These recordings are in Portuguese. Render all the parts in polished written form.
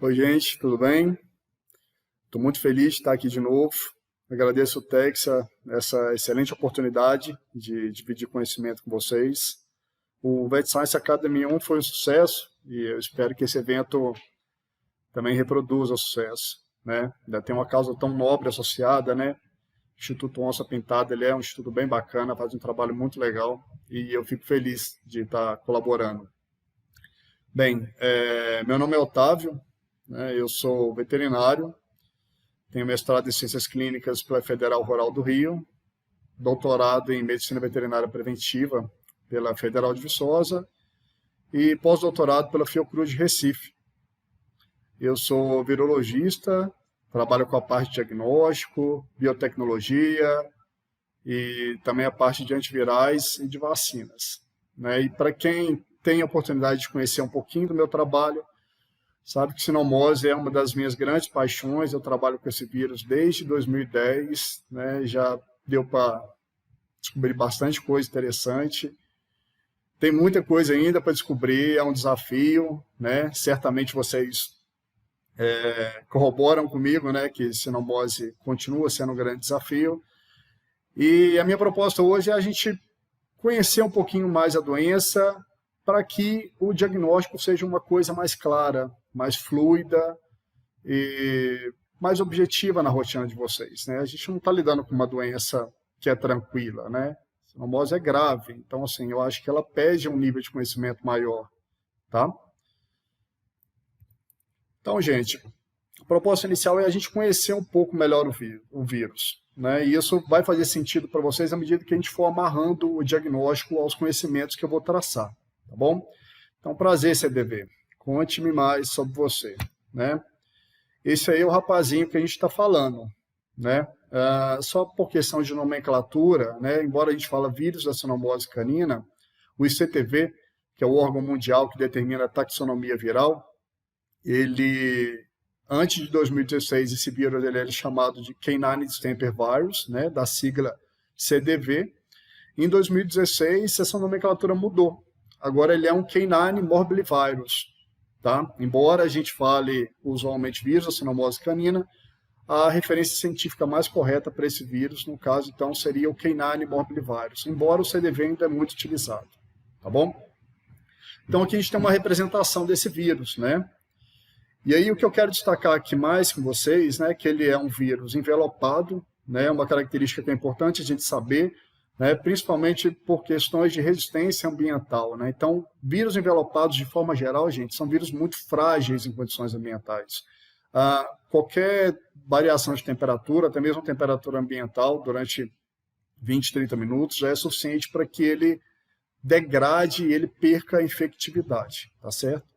Oi, gente, tudo bem? Estou muito feliz de estar aqui de novo. Agradeço o Texa essa excelente oportunidade de dividir conhecimento com vocês. O Vet Science Academy 1 foi um sucesso e eu espero que esse evento também reproduza o sucesso, né? Ainda tem uma causa tão nobre associada, né? O Instituto Onça Pintada, ele é um instituto bem bacana, faz um trabalho muito legal e eu fico feliz de estar colaborando. Bem, meu nome é Otávio, né? Eu sou veterinário. Tenho mestrado em Ciências Clínicas pela Federal Rural do Rio, doutorado em Medicina Veterinária Preventiva pela Federal de Viçosa e pós-doutorado pela Fiocruz de Recife. Eu sou virologista, trabalho com a parte de diagnóstico, biotecnologia e também a parte de antivirais e de vacinas, né? E para quem tem a oportunidade de conhecer um pouquinho do meu trabalho, sabe que Sinomose é uma das minhas grandes paixões. Eu trabalho com esse vírus desde 2010, né? Já deu para descobrir bastante coisa interessante. Tem muita coisa ainda para descobrir, é um desafio, né? Certamente vocês corroboram comigo, né, que Sinomose continua sendo um grande desafio. E a minha proposta hoje é a gente conhecer um pouquinho mais a doença, para que o diagnóstico seja uma coisa mais clara, mais fluida e mais objetiva na rotina de vocês, né? A gente não está lidando com uma doença que é tranquila, né? A sinomose é grave, então assim, eu acho que ela pede um nível de conhecimento maior, tá? Então, gente, a proposta inicial é a gente conhecer um pouco melhor o vírus, né? E isso vai fazer sentido para vocês à medida que a gente for amarrando o diagnóstico aos conhecimentos que eu vou traçar. Tá bom? Então, prazer, CDV. Conte-me mais sobre você, né? Esse aí é o rapazinho que a gente está falando, né? Só por questão de nomenclatura, né? Embora a gente fale vírus da sinomose canina, o ICTV, que é o órgão mundial que determina a taxonomia viral, ele, antes de 2016, esse vírus ele era chamado de Canine Distemper Virus, né? Da sigla CDV. Em 2016, essa nomenclatura mudou. Agora ele é um Canine Morbillivirus, tá? Embora a gente fale usualmente vírus da sinomose canina, a referência científica mais correta para esse vírus, no caso, então, seria o Canine Morbillivirus, embora o CDV ainda é muito utilizado, tá bom? Então aqui a gente tem uma representação desse vírus, né? E aí o que eu quero destacar aqui mais com vocês, né, que ele é um vírus envelopado, né, uma característica que é importante a gente saber, né, principalmente por questões de resistência ambiental, né? Então, vírus envelopados, de forma geral, gente, são vírus muito frágeis em condições ambientais. Qualquer variação de temperatura, até mesmo temperatura ambiental, durante 20, 30 minutos, já é suficiente para que ele degrade e ele perca a infectividade, tá certo?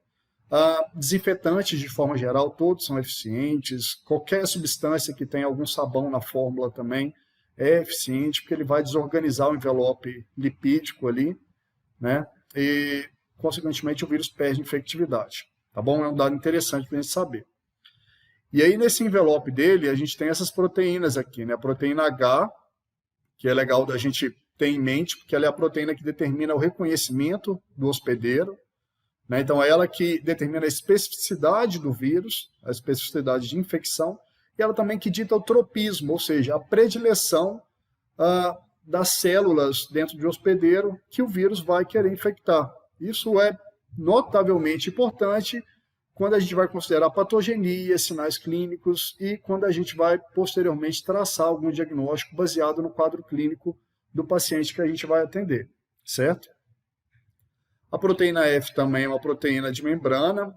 Desinfetantes, de forma geral, todos são eficientes. Qualquer substância que tenha algum sabão na fórmula também é eficiente, porque ele vai desorganizar o envelope lipídico ali, né? E, consequentemente, o vírus perde infectividade, tá bom? É um dado interessante para a gente saber. E aí, nesse envelope dele, a gente tem essas proteínas aqui, né? A proteína H, que é legal da gente ter em mente, porque ela é a proteína que determina o reconhecimento do hospedeiro, né? Então, é ela que determina a especificidade do vírus, a especificidade de infecção, e ela também que dita o tropismo, ou seja, a predileção das células dentro de um hospedeiro que o vírus vai querer infectar. Isso é notavelmente importante quando a gente vai considerar patogenia, sinais clínicos e quando a gente vai posteriormente traçar algum diagnóstico baseado no quadro clínico do paciente que a gente vai atender, certo? A proteína F também é uma proteína de membrana.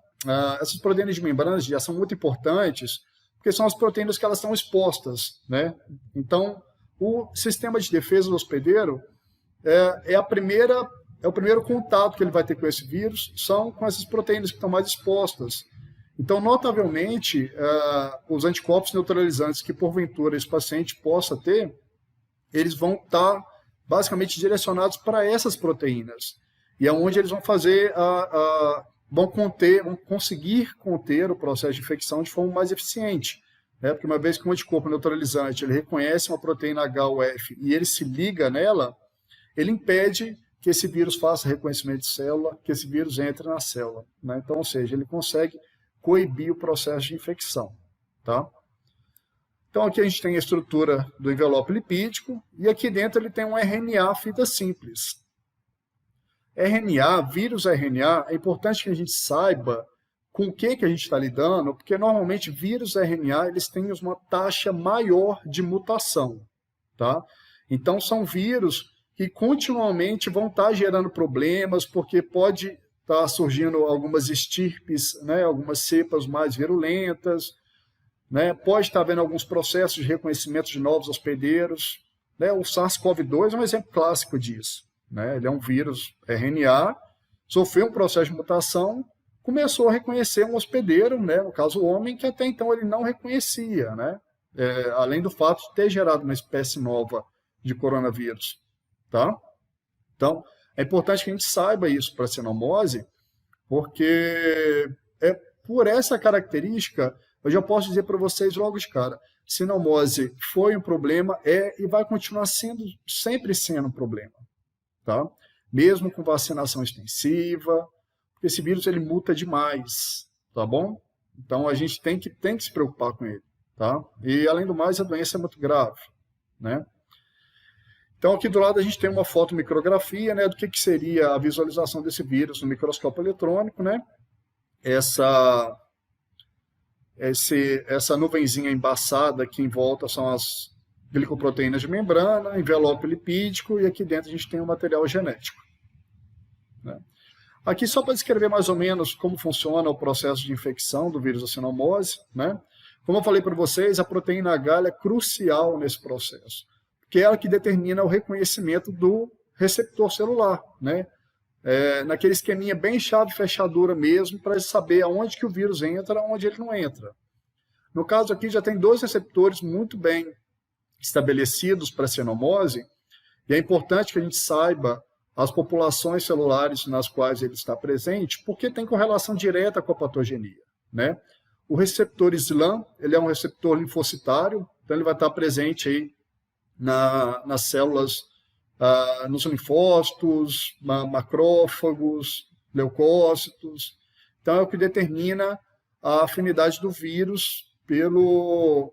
Essas proteínas de membrana já são muito importantes porque são as proteínas que elas estão expostas, né? Então, o sistema de defesa do hospedeiro é o primeiro contato que ele vai ter com esse vírus, são com essas proteínas que estão mais expostas. Então, notavelmente, os anticorpos neutralizantes que, porventura, esse paciente possa ter, eles vão estar basicamente direcionados para essas proteínas. E é onde eles vão fazer vão conseguir conter o processo de infecção de forma mais eficiente, né? Porque uma vez que o anticorpo neutralizante ele reconhece uma proteína H ou F e ele se liga nela, ele impede que esse vírus faça reconhecimento de célula, que esse vírus entre na célula, né? Então, ou seja, ele consegue coibir o processo de infecção, tá? Então aqui a gente tem a estrutura do envelope lipídico e aqui dentro ele tem um RNA fita simples. RNA, vírus RNA, é importante que a gente saiba com o que a gente está lidando, porque normalmente vírus RNA eles têm uma taxa maior de mutação, tá? Então são vírus que continuamente vão estar gerando problemas, porque pode estar surgindo algumas estirpes, né, algumas cepas mais virulentas, né, pode estar havendo alguns processos de reconhecimento de novos hospedeiros, né, o SARS-CoV-2 é um exemplo clássico disso, né, ele é um vírus RNA, sofreu um processo de mutação, começou a reconhecer um hospedeiro, né, no caso o homem, que até então ele não reconhecia, né, além do fato de ter gerado uma espécie nova de coronavírus, tá? Então, é importante que a gente saiba isso para a sinomose, porque por essa característica, eu já posso dizer para vocês logo de cara, sinomose foi um problema, e vai continuar sempre sendo um problema, tá? Mesmo com vacinação extensiva, porque esse vírus ele muta demais, tá bom? Então a gente tem que se preocupar com ele, tá? E além do mais, a doença é muito grave, né? Então aqui do lado a gente tem uma fotomicrografia, né, do que seria a visualização desse vírus no microscópio eletrônico, né? Essa nuvenzinha embaçada aqui em volta são as glicoproteínas de membrana, envelope lipídico, e aqui dentro a gente tem o material genético, né? Aqui só para descrever mais ou menos como funciona o processo de infecção do vírus da sinomose, né? Como eu falei para vocês, a proteína H é crucial nesse processo, porque é ela que determina o reconhecimento do receptor celular, né? Naquele esqueminha bem chave fechadura mesmo, para saber aonde que o vírus entra, aonde ele não entra. No caso aqui já tem 2 receptores muito bem estabelecidos para a sinomose, e é importante que a gente saiba as populações celulares nas quais ele está presente, porque tem correlação direta com a patogenia, né? O receptor SLAM, ele é um receptor linfocitário, então ele vai estar presente aí nas células, nos linfócitos, macrófagos, leucócitos. Então é o que determina a afinidade do vírus pelo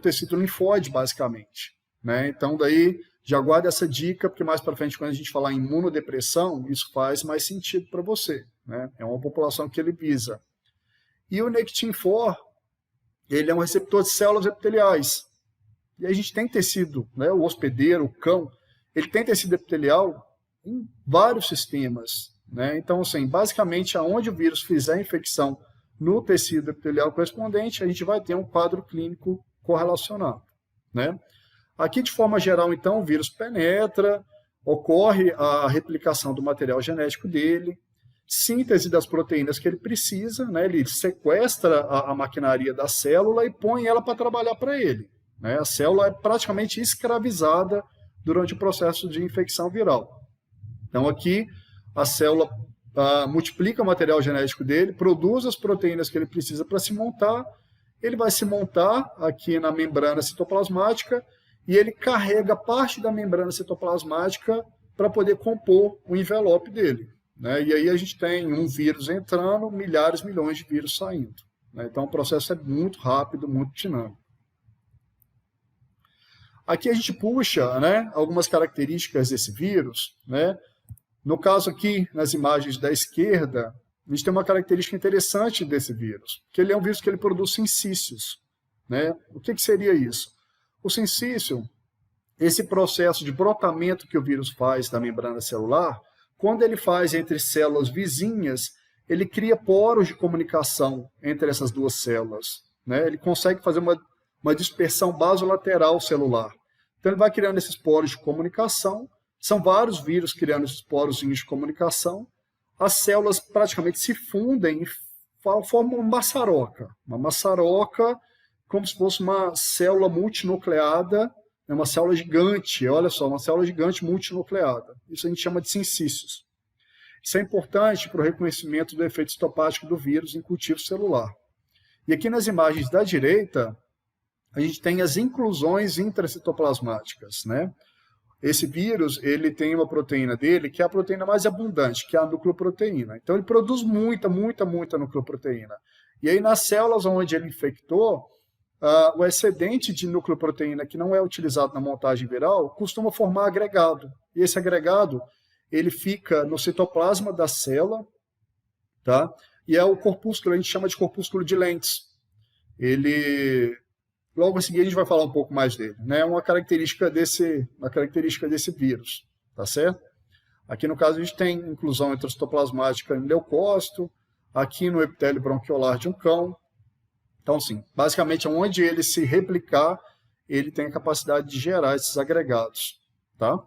tecido linfóide, basicamente, né? Então daí já guarda essa dica, porque mais para frente, quando a gente falar em imunodepressão, isso faz mais sentido para você, né? É uma população que ele visa. E o Nectin-4, ele é um receptor de células epiteliais. E a gente tem tecido, né, o hospedeiro, o cão, ele tem tecido epitelial em vários sistemas, né? Então, assim, basicamente, aonde o vírus fizer a infecção no tecido epitelial correspondente, a gente vai ter um quadro clínico correlacionado, né? Aqui, de forma geral, então, o vírus penetra, ocorre a replicação do material genético dele, síntese das proteínas que ele precisa, né? Ele sequestra a maquinaria da célula e põe ela para trabalhar para ele, né? A célula é praticamente escravizada durante o processo de infecção viral. Então aqui a célula multiplica o material genético dele, produz as proteínas que ele precisa para se montar, ele vai se montar aqui na membrana citoplasmática e ele carrega parte da membrana citoplasmática para poder compor o envelope dele, né? E aí a gente tem um vírus entrando, milhares, milhões de vírus saindo, né? Então o processo é muito rápido, muito dinâmico. Aqui a gente puxa, né, algumas características desse vírus, né? No caso aqui, nas imagens da esquerda, a gente tem uma característica interessante desse vírus, que ele é um vírus que ele produz sincícios, né? O que seria isso? O sincício, esse processo de brotamento que o vírus faz da membrana celular, quando ele faz entre células vizinhas, ele cria poros de comunicação entre essas duas células, né? Ele consegue fazer uma dispersão basolateral celular. Então ele vai criando esses poros de comunicação, são vários vírus criando esses poros de comunicação, as células praticamente se fundem e formam uma maçaroca como se fosse uma célula multinucleada, uma célula gigante, olha só, uma célula gigante multinucleada. Isso a gente chama de sincícios. Isso é importante para o reconhecimento do efeito citopático do vírus em cultivo celular. E aqui nas imagens da direita, a gente tem as inclusões intracitoplasmáticas, né? Esse vírus, ele tem uma proteína dele, que é a proteína mais abundante, que é a nucleoproteína. Então, ele produz muita nucleoproteína. E aí, nas células onde ele infectou, o excedente de nucleoproteína que não é utilizado na montagem viral costuma formar agregado. E esse agregado ele fica no citoplasma da célula, tá? E é o corpúsculo, a gente chama de corpúsculo de Lentz. Ele, logo a seguir a gente vai falar um pouco mais dele, né? Uma característica desse vírus, tá certo? Aqui no caso a gente tem inclusão intracitoplasmática em leucócito, aqui no epitélio bronquiolar de um cão. Então, sim, basicamente onde ele se replicar, ele tem a capacidade de gerar esses agregados, tá?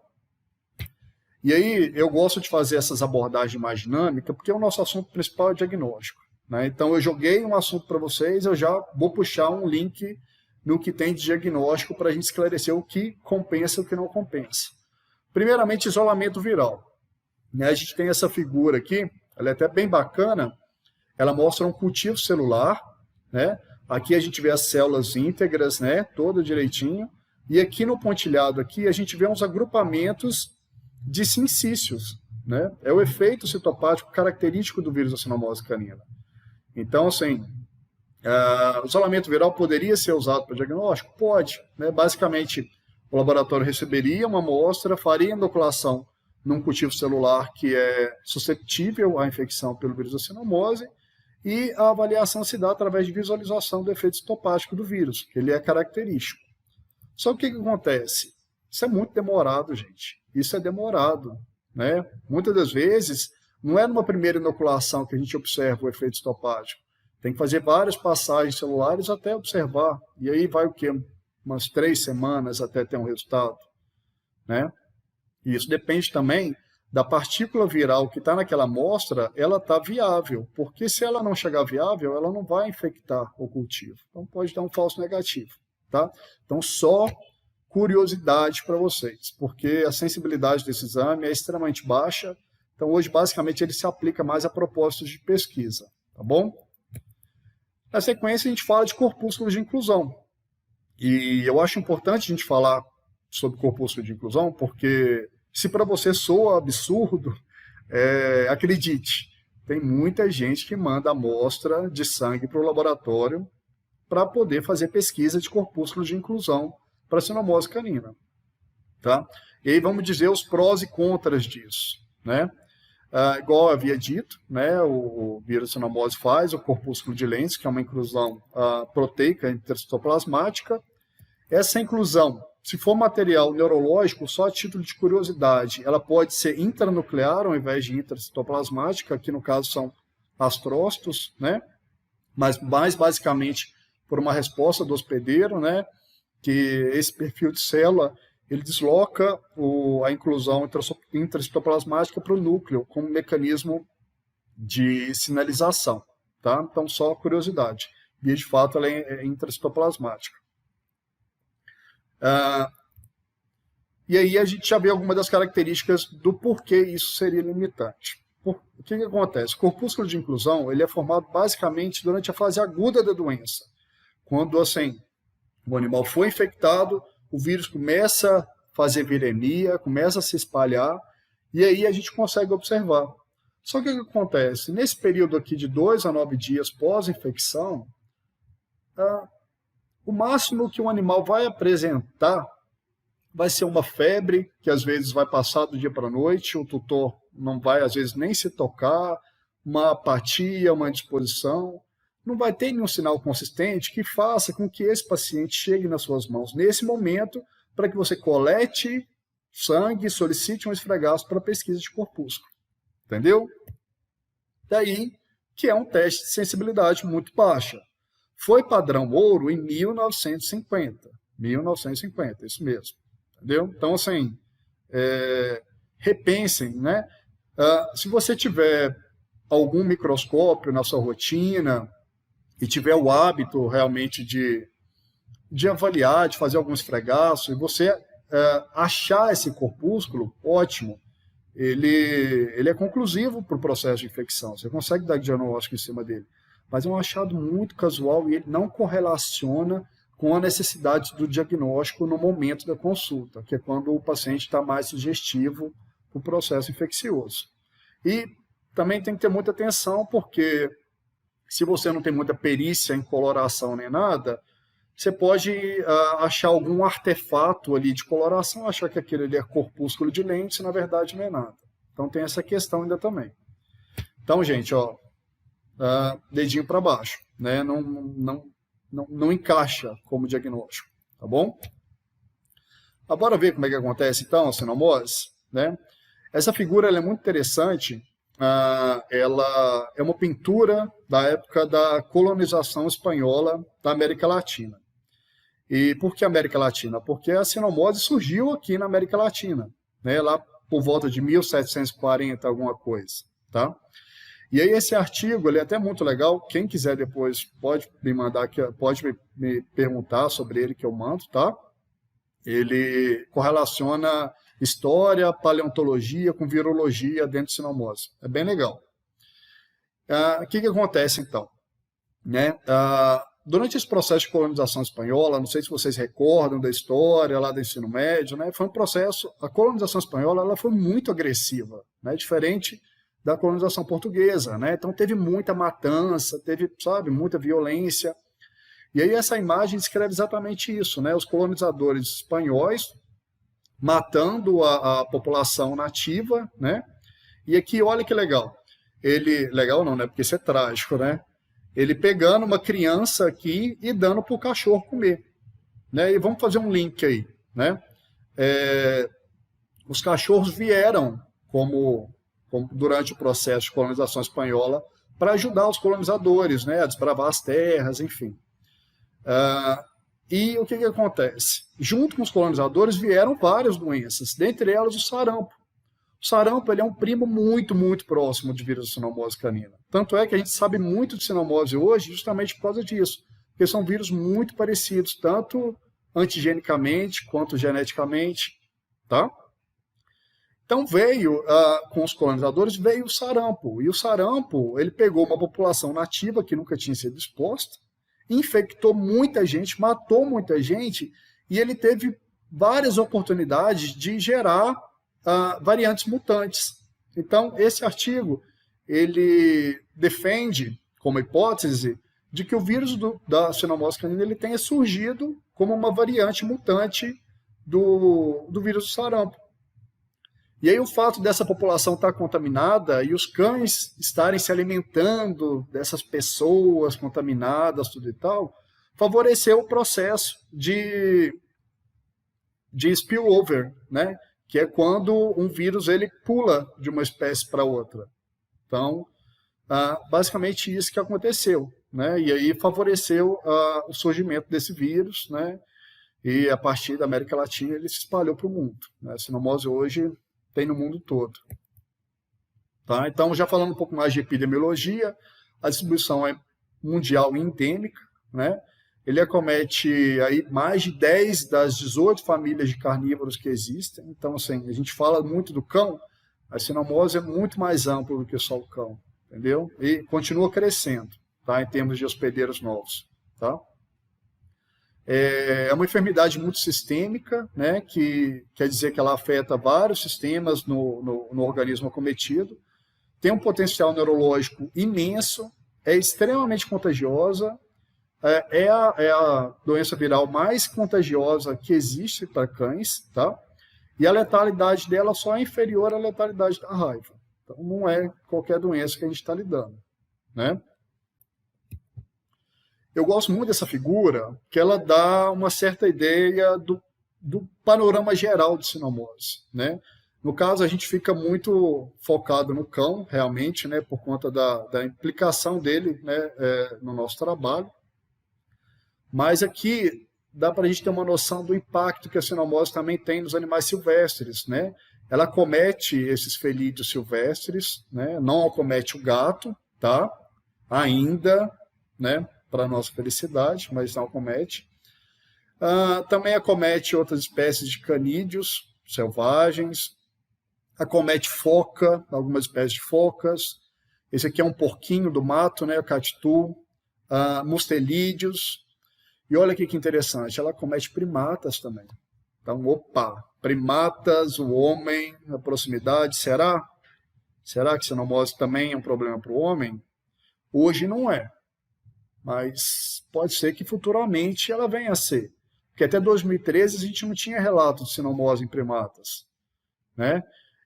E aí eu gosto de fazer essas abordagens mais dinâmicas, porque o nosso assunto principal é o diagnóstico, né? Então eu joguei um assunto para vocês, eu já vou puxar um link no que tem de diagnóstico para a gente esclarecer o que compensa e o que não compensa. Primeiramente, isolamento viral. Né? A gente tem essa figura aqui, ela é até bem bacana, ela mostra um cultivo celular, né? Aqui a gente vê as células íntegras, né? Todo direitinho, e aqui no pontilhado aqui a gente vê uns agrupamentos de sincícios, né? É o efeito citopático característico do vírus da cinomose canina. Então, assim, o isolamento viral poderia ser usado para diagnóstico? Pode, né? Basicamente, o laboratório receberia uma amostra, faria inoculação num cultivo celular que é susceptível à infecção pelo vírus da cinomose, e a avaliação se dá através de visualização do efeito citopático do vírus, que ele é característico. Só que o que acontece? Isso é muito demorado, gente. Isso é demorado, né? Muitas das vezes, não é numa primeira inoculação que a gente observa o efeito citopático. Tem que fazer várias passagens celulares até observar. E aí vai o quê? Umas 3 semanas até ter um resultado, né? E isso depende também da partícula viral que está naquela amostra, ela está viável. Porque se ela não chegar viável, ela não vai infectar o cultivo. Então pode dar um falso negativo, tá? Então só curiosidade para vocês, porque a sensibilidade desse exame é extremamente baixa. Então hoje basicamente ele se aplica mais a propósitos de pesquisa, tá bom? Na sequência a gente fala de corpúsculos de inclusão. E eu acho importante a gente falar sobre corpúsculo de inclusão, porque se para você soa absurdo, acredite, tem muita gente que manda amostra de sangue para o laboratório para poder fazer pesquisa de corpúsculos de inclusão para a cinomose canina. Tá? E aí vamos dizer os prós e contras disso. Né? Igual eu havia dito, né, o vírus cinomose faz o corpúsculo de Lentz, que é uma inclusão proteica intracitoplasmática. Essa inclusão, se for material neurológico, só a título de curiosidade, ela pode ser intranuclear ao invés de intracitoplasmática, aqui no caso são astrócitos, né? Mas mais basicamente por uma resposta do hospedeiro, né? Que esse perfil de célula ele desloca a inclusão intracitoplasmática para o núcleo como mecanismo de sinalização, tá? Então só curiosidade. E de fato ela é intracitoplasmática. E aí a gente já vê algumas das características do porquê isso seria limitante. O que acontece? O corpúsculo de inclusão ele é formado basicamente durante a fase aguda da doença. Quando assim, o animal foi infectado, o vírus começa a fazer viremia, começa a se espalhar, e aí a gente consegue observar. Só que o que acontece? Nesse período aqui de 2 a 9 dias pós-infecção, o máximo que um animal vai apresentar vai ser uma febre, que às vezes vai passar do dia para a noite, o tutor não vai às vezes nem se tocar, uma apatia, uma indisposição. Não vai ter nenhum sinal consistente que faça com que esse paciente chegue nas suas mãos nesse momento para que você colete sangue e solicite um esfregaço para pesquisa de corpúsculo. Entendeu? Daí que é um teste de sensibilidade muito baixa. Foi padrão ouro em 1950. 1950, isso mesmo. Entendeu? Então, assim, repensem, né? Se você tiver algum microscópio na sua rotina e tiver o hábito realmente de avaliar, de fazer algum esfregaço, e você achar esse corpúsculo, ótimo. Ele é conclusivo para o processo de infecção. Você consegue dar diagnóstico em cima dele. Mas é um achado muito casual e ele não correlaciona com a necessidade do diagnóstico no momento da consulta, que é quando o paciente está mais sugestivo para o processo infeccioso. E também tem que ter muita atenção, porque se você não tem muita perícia em coloração nem nada, você pode achar algum artefato ali de coloração, achar que aquele ali é corpúsculo de lentes, e na verdade não é nada. Então tem essa questão ainda também. Então, gente, ó, dedinho para baixo, né? Não encaixa como diagnóstico, tá bom? Agora ver como é que acontece então a sinomose, né? Essa figura ela é muito interessante. Ela é uma pintura da época da colonização espanhola da América Latina. E por que América Latina? Porque a sinomose surgiu aqui na América Latina, né? Lá por volta de 1740, alguma coisa, tá? E aí esse artigo ele é até muito legal. Quem quiser depois pode me mandar, pode me perguntar sobre ele que eu mando, tá? Ele correlaciona história, paleontologia com virologia dentro de sinomose. É bem legal. O que acontece então? Né? Durante esse processo de colonização espanhola, não sei se vocês recordam da história lá do ensino médio, né? Foi um processo. A colonização espanhola ela foi muito agressiva, né? Diferente da colonização portuguesa, né? Então teve muita matança, teve, sabe, muita violência. E aí essa imagem descreve exatamente isso, né? Os colonizadores espanhóis matando a população nativa, né? E aqui, olha que legal. Legal não, né? Porque isso é trágico, né? Ele pegando uma criança aqui e dando para o cachorro comer, né? E vamos fazer um link aí, né? Os cachorros vieram como durante o processo de colonização espanhola para ajudar os colonizadores, né? A desbravar as terras, enfim. E o que acontece? Junto com os colonizadores vieram várias doenças, dentre elas o sarampo. O sarampo ele é um primo muito, muito próximo de vírus de sinomose canina. Tanto é que a gente sabe muito de sinomose hoje justamente por causa disso, porque são vírus muito parecidos, tanto antigenicamente quanto geneticamente, tá? Então veio, com os colonizadores, veio o sarampo. E o sarampo, ele pegou uma população nativa que nunca tinha sido exposta, infectou muita gente, matou muita gente, e ele teve várias oportunidades de gerar variantes mutantes. Então, esse artigo, ele defende, como hipótese, de que o vírus da sinomose canina ele tenha surgido como uma variante mutante do vírus do sarampo. E aí o fato dessa população estar contaminada e os cães estarem se alimentando dessas pessoas contaminadas, tudo e tal, favoreceu o processo de spillover, né? Que é quando um vírus ele pula de uma espécie para outra. Então, basicamente isso que aconteceu, né? E aí favoreceu o surgimento desse vírus, né? E a partir da América Latina ele se espalhou para o mundo, né? A sinomose hoje tem no mundo todo. Tá? Então, já falando um pouco mais de epidemiologia, a distribuição é mundial e endêmica, né? Ele acomete aí mais de 10 das 18 famílias de carnívoros que existem. Então, assim, a gente fala muito do cão, a sinomose é muito mais ampla do que só o cão, entendeu? E continua crescendo, tá? Em termos de hospedeiros novos, tá? É uma enfermidade multissistêmica, né, que quer dizer que ela afeta vários sistemas no organismo acometido, tem um potencial neurológico imenso, é extremamente contagiosa, é a doença viral mais contagiosa que existe para cães, tá? E a letalidade dela só é inferior à letalidade da raiva. Então não é qualquer doença que a gente está lidando, né? Eu gosto muito dessa figura, que ela dá uma certa ideia do panorama geral de sinomose, né? No caso, a gente fica muito focado no cão, realmente, né, por conta da implicação dele, né, no nosso trabalho. Mas aqui dá para a gente ter uma noção do impacto que a sinomose também tem nos animais silvestres, né? Ela acomete esses felídeos silvestres, né? Não acomete o gato, tá? Ainda, né? Para nossa felicidade, mas não acomete. Também acomete outras espécies de canídeos selvagens, acomete foca, algumas espécies de focas. Esse aqui é um porquinho do mato, né, o catitu, mustelídeos. E olha aqui que interessante, ela acomete primatas também. Então, opa, primatas, o homem, a proximidade, será? Será que sinomose também é um problema para o homem? Hoje não é. mas pode ser que futuramente ela venha a ser. Porque até 2013 a gente não tinha relato de sinomose em primatas, né?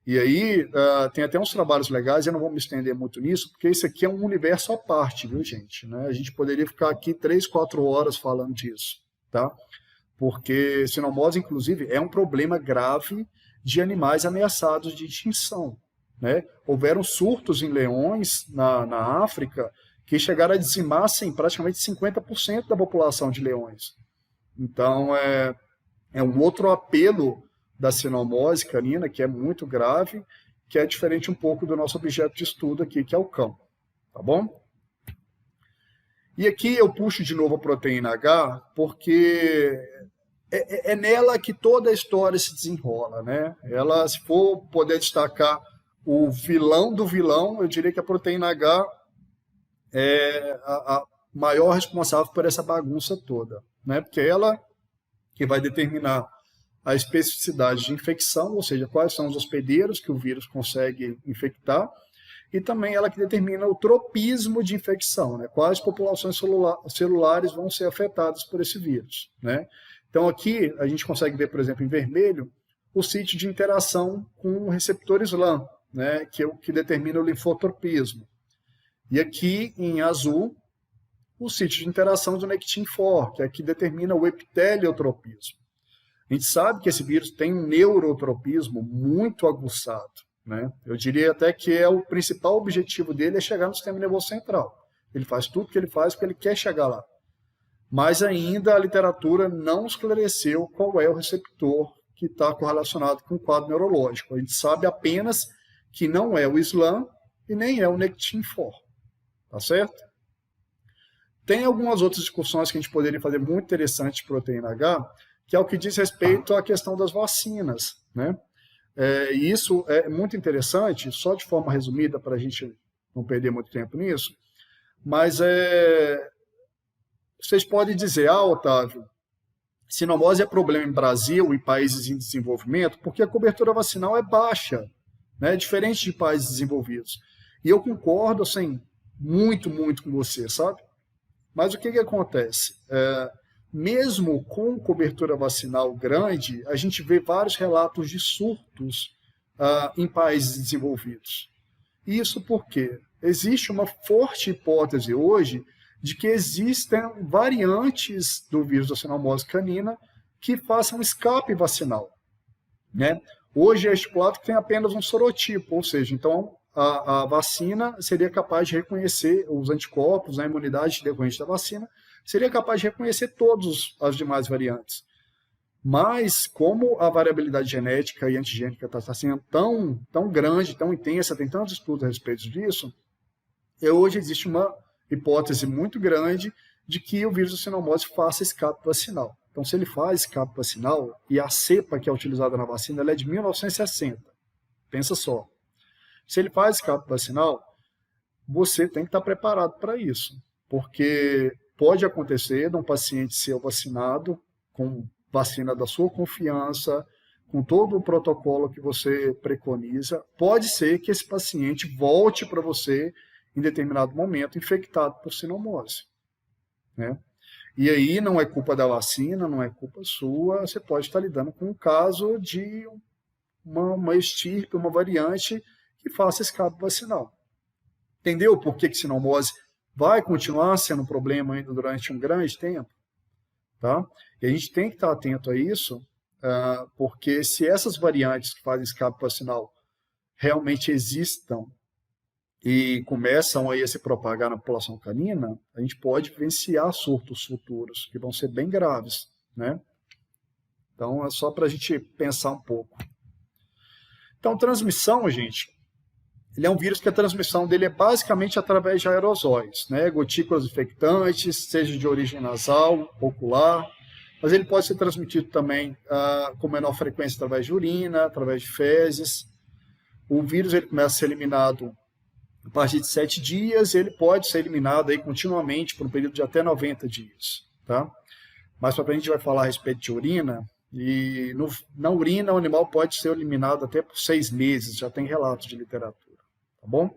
E aí tem até uns trabalhos legais, eu não vou me estender muito nisso, porque isso aqui é um universo à parte, viu, gente? Né? A gente poderia ficar aqui 3, 4 horas falando disso, tá? Porque sinomose, inclusive, é um problema grave de animais ameaçados de extinção, né? Houveram surtos em leões na África que chegaram a dizimar assim, praticamente 50% da população de leões. Então, é um outro apelo da sinomose canina, que é muito grave, que é diferente um pouco do nosso objeto de estudo aqui, que é o cão. Tá bom? E aqui eu puxo de novo a proteína H, porque é nela que toda a história se desenrola, né? Ela, se for poder destacar o vilão do vilão, eu diria que a proteína H é a maior responsável por essa bagunça toda, né? Porque ela que vai determinar a especificidade de infecção, ou seja, quais são os hospedeiros que o vírus consegue infectar, e também ela que determina o tropismo de infecção, né? Quais populações celulares vão ser afetadas por esse vírus, né? Então aqui a gente consegue ver, por exemplo, em vermelho, o sítio de interação com o receptor SLAM, né? Que é o que determina o linfotropismo. E aqui em azul, o sítio de interação do Nectin-4, que é que determina o epiteliotropismo. A gente sabe que esse vírus tem um neurotropismo muito aguçado, né? Eu diria até que o principal objetivo dele é chegar no sistema nervoso central. Ele faz tudo que ele faz porque ele quer chegar lá. Mas ainda a literatura não esclareceu qual é o receptor que está correlacionado com o quadro neurológico. A gente sabe apenas que não é o SLAM e nem é o Nectin-4. Tá certo? Tem algumas outras discussões que a gente poderia fazer muito interessantes de proteína H, que é o que diz respeito à questão das vacinas, né? E isso é muito interessante, só de forma resumida, para a gente não perder muito tempo nisso, mas vocês podem dizer, Otávio, sinomose é problema em Brasil e países em desenvolvimento porque a cobertura vacinal é baixa, né? Diferente de países desenvolvidos. E eu concordo, assim, muito, muito com você, sabe? Mas o que acontece? Mesmo com cobertura vacinal grande, a gente vê vários relatos de surtos em países desenvolvidos. Isso porque existe uma forte hipótese hoje de que existem variantes do vírus da sinomose canina que façam escape vacinal, né? Hoje é estipulado que tem apenas um sorotipo, ou seja, então a vacina seria capaz de reconhecer os anticorpos, a imunidade decorrente da vacina, seria capaz de reconhecer todas as demais variantes. Mas, como a variabilidade genética e antigênica está sendo tão grande, tão intensa, tem tantos estudos a respeito disso, hoje existe uma hipótese muito grande de que o vírus da sinomose faça escape vacinal. Então, se ele faz escape vacinal, e a cepa que é utilizada na vacina ela é de 1960, pensa só. Se ele faz escape vacinal, você tem que estar preparado para isso, porque pode acontecer de um paciente ser vacinado com vacina da sua confiança, com todo o protocolo que você preconiza, pode ser que esse paciente volte para você em determinado momento infectado por sinomose, né? E aí não é culpa da vacina, não é culpa sua, você pode estar lidando com um caso de uma estirpe, uma variante que faça escape vacinal. Entendeu por que sinomose vai continuar sendo um problema ainda durante um grande tempo? Tá? E a gente tem que estar atento a isso, porque se essas variantes que fazem escape vacinal realmente existam e começam aí a se propagar na população canina, a gente pode vivenciar surtos futuros, que vão ser bem graves, né? Então, é só para a gente pensar um pouco. Então, transmissão, gente, ele é um vírus que a transmissão dele é basicamente através de aerosóis, né? Gotículas infectantes, seja de origem nasal, ocular, mas ele pode ser transmitido também com menor frequência através de urina, através de fezes. O vírus ele começa a ser eliminado a partir de 7 dias, e ele pode ser eliminado aí continuamente por um período de até 90 dias. Tá? Mais para frente a gente vai falar a respeito de urina, e na urina o animal pode ser eliminado até por 6 meses, já tem relatos de literatura. Tá bom?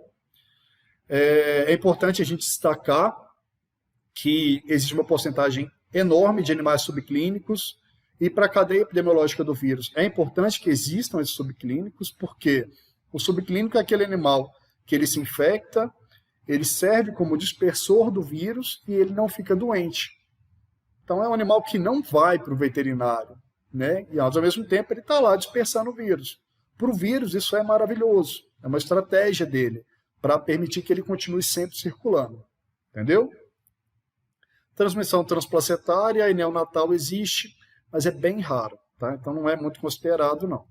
É importante a gente destacar que existe uma porcentagem enorme de animais subclínicos, e para a cadeia epidemiológica do vírus é importante que existam esses subclínicos, porque o subclínico é aquele animal que ele se infecta, ele serve como dispersor do vírus e ele não fica doente. Então é um animal que não vai para o veterinário, né? E ao mesmo tempo ele está lá dispersando o vírus. Para o vírus isso é maravilhoso, é uma estratégia dele, para permitir que ele continue sempre circulando. Entendeu? Transmissão transplacentária e neonatal existe, mas é bem raro, tá? Então não é muito considerado, não.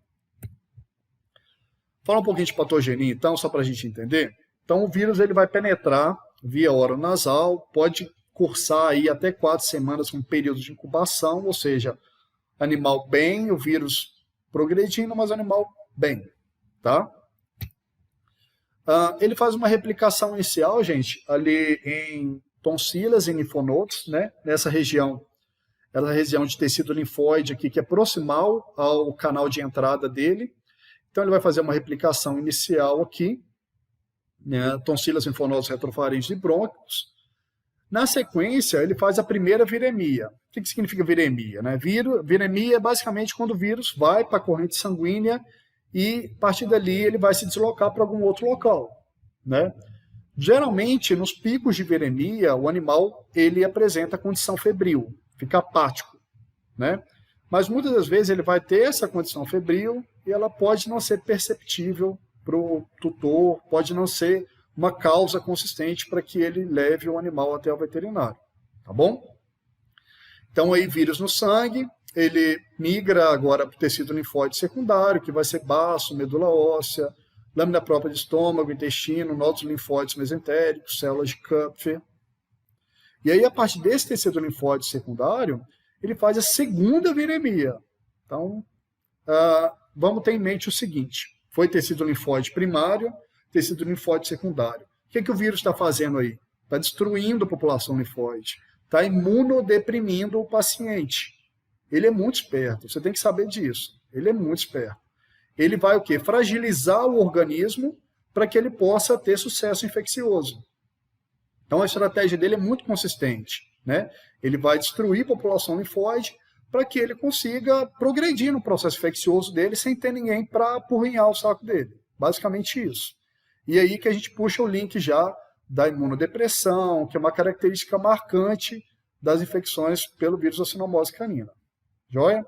Fala um pouquinho de patogenia, então, só para a gente entender. Então o vírus ele vai penetrar via oronasal, pode cursar aí até 4 semanas com período de incubação, ou seja, animal bem, o vírus progredindo, mas animal bem, tá? Ele faz uma replicação inicial, gente, ali em tonsilas e linfonodos, né? Nessa região, essa região de tecido linfóide aqui, que é proximal ao canal de entrada dele. Então ele vai fazer uma replicação inicial aqui, né? Tonsilas, linfonodos, retrofaringes e brônquios. Na sequência, ele faz a primeira viremia. O que significa viremia, né? Viremia é basicamente quando o vírus vai para a corrente sanguínea e, a partir dali, ele vai se deslocar para algum outro local, né? Geralmente, nos picos de viremia, o animal ele apresenta condição febril, fica apático, né? Mas muitas das vezes ele vai ter essa condição febril e ela pode não ser perceptível para o tutor, pode não ser uma causa consistente para que ele leve o animal até o veterinário, tá bom? Então aí vírus no sangue, ele migra agora para o tecido linfóide secundário, que vai ser baço, medula óssea, lâmina própria de estômago, intestino, nódulos linfóides mesentéricos, células de Kupfer. E aí, a partir desse tecido linfóide secundário, ele faz a segunda viremia. Então, vamos ter em mente o seguinte: foi tecido linfóide primário, tecido linfóide secundário. O que o vírus está fazendo aí? Está destruindo a população linfóide, está imunodeprimindo o paciente. Ele é muito esperto, você tem que saber disso. Ele é muito esperto. Ele vai o quê? Fragilizar o organismo para que ele possa ter sucesso infeccioso. Então a estratégia dele é muito consistente, né? Ele vai destruir a população linfóide para que ele consiga progredir no processo infeccioso dele sem ter ninguém para apurrinhar o saco dele. Basicamente isso. E aí que a gente puxa o link já da imunodepressão, que é uma característica marcante das infecções pelo vírus da sinomose canina. Joia?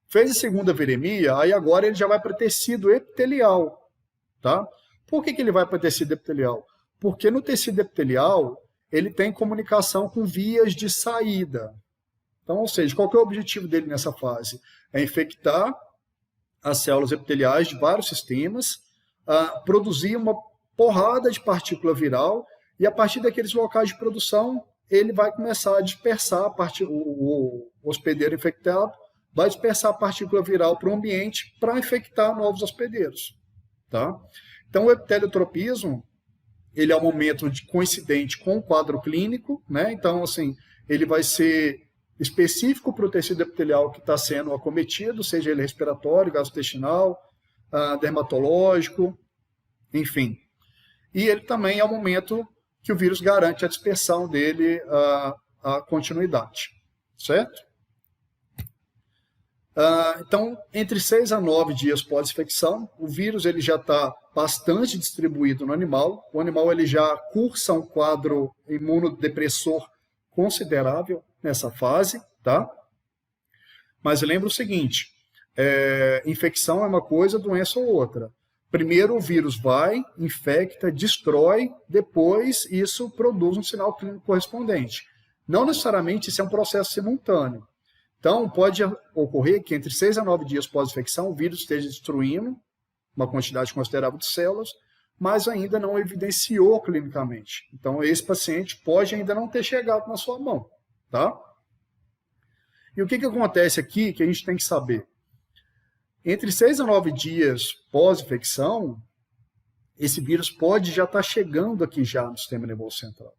Fez a segunda viremia, aí agora ele já vai para tecido epitelial. Tá? Por que ele vai para tecido epitelial? Porque no tecido epitelial ele tem comunicação com vias de saída. Então, ou seja, qual que é o objetivo dele nessa fase? É infectar as células epiteliais de vários sistemas, produzir uma porrada de partícula viral, e a partir daqueles locais de produção, ele vai começar a dispersar o hospedeiro infectado, vai dispersar a partícula viral para o ambiente para infectar novos hospedeiros. Tá? Então, o epiteliotropismo, ele é um momento coincidente com o quadro clínico, né? Então, assim, ele vai ser específico para o tecido epitelial que está sendo acometido, seja ele respiratório, gastrointestinal, dermatológico, enfim. E ele também é o momento que o vírus garante a dispersão dele, a continuidade, certo? Então, entre 6 a 9 dias pós-infecção, o vírus ele já está bastante distribuído no animal. O animal ele já cursa um quadro imunodepressor considerável nessa fase, tá? Mas lembra o seguinte, infecção é uma coisa, doença é outra. Primeiro o vírus vai, infecta, destrói, depois isso produz um sinal clínico correspondente. Não necessariamente isso é um processo simultâneo. Então, pode ocorrer que entre 6 a 9 dias pós-infecção, o vírus esteja destruindo uma quantidade considerável de células, mas ainda não evidenciou clinicamente. Então, esse paciente pode ainda não ter chegado na sua mão. Tá? E o que acontece aqui que a gente tem que saber? Entre 6 a 9 dias pós-infecção, esse vírus pode já estar chegando aqui já no sistema nervoso central.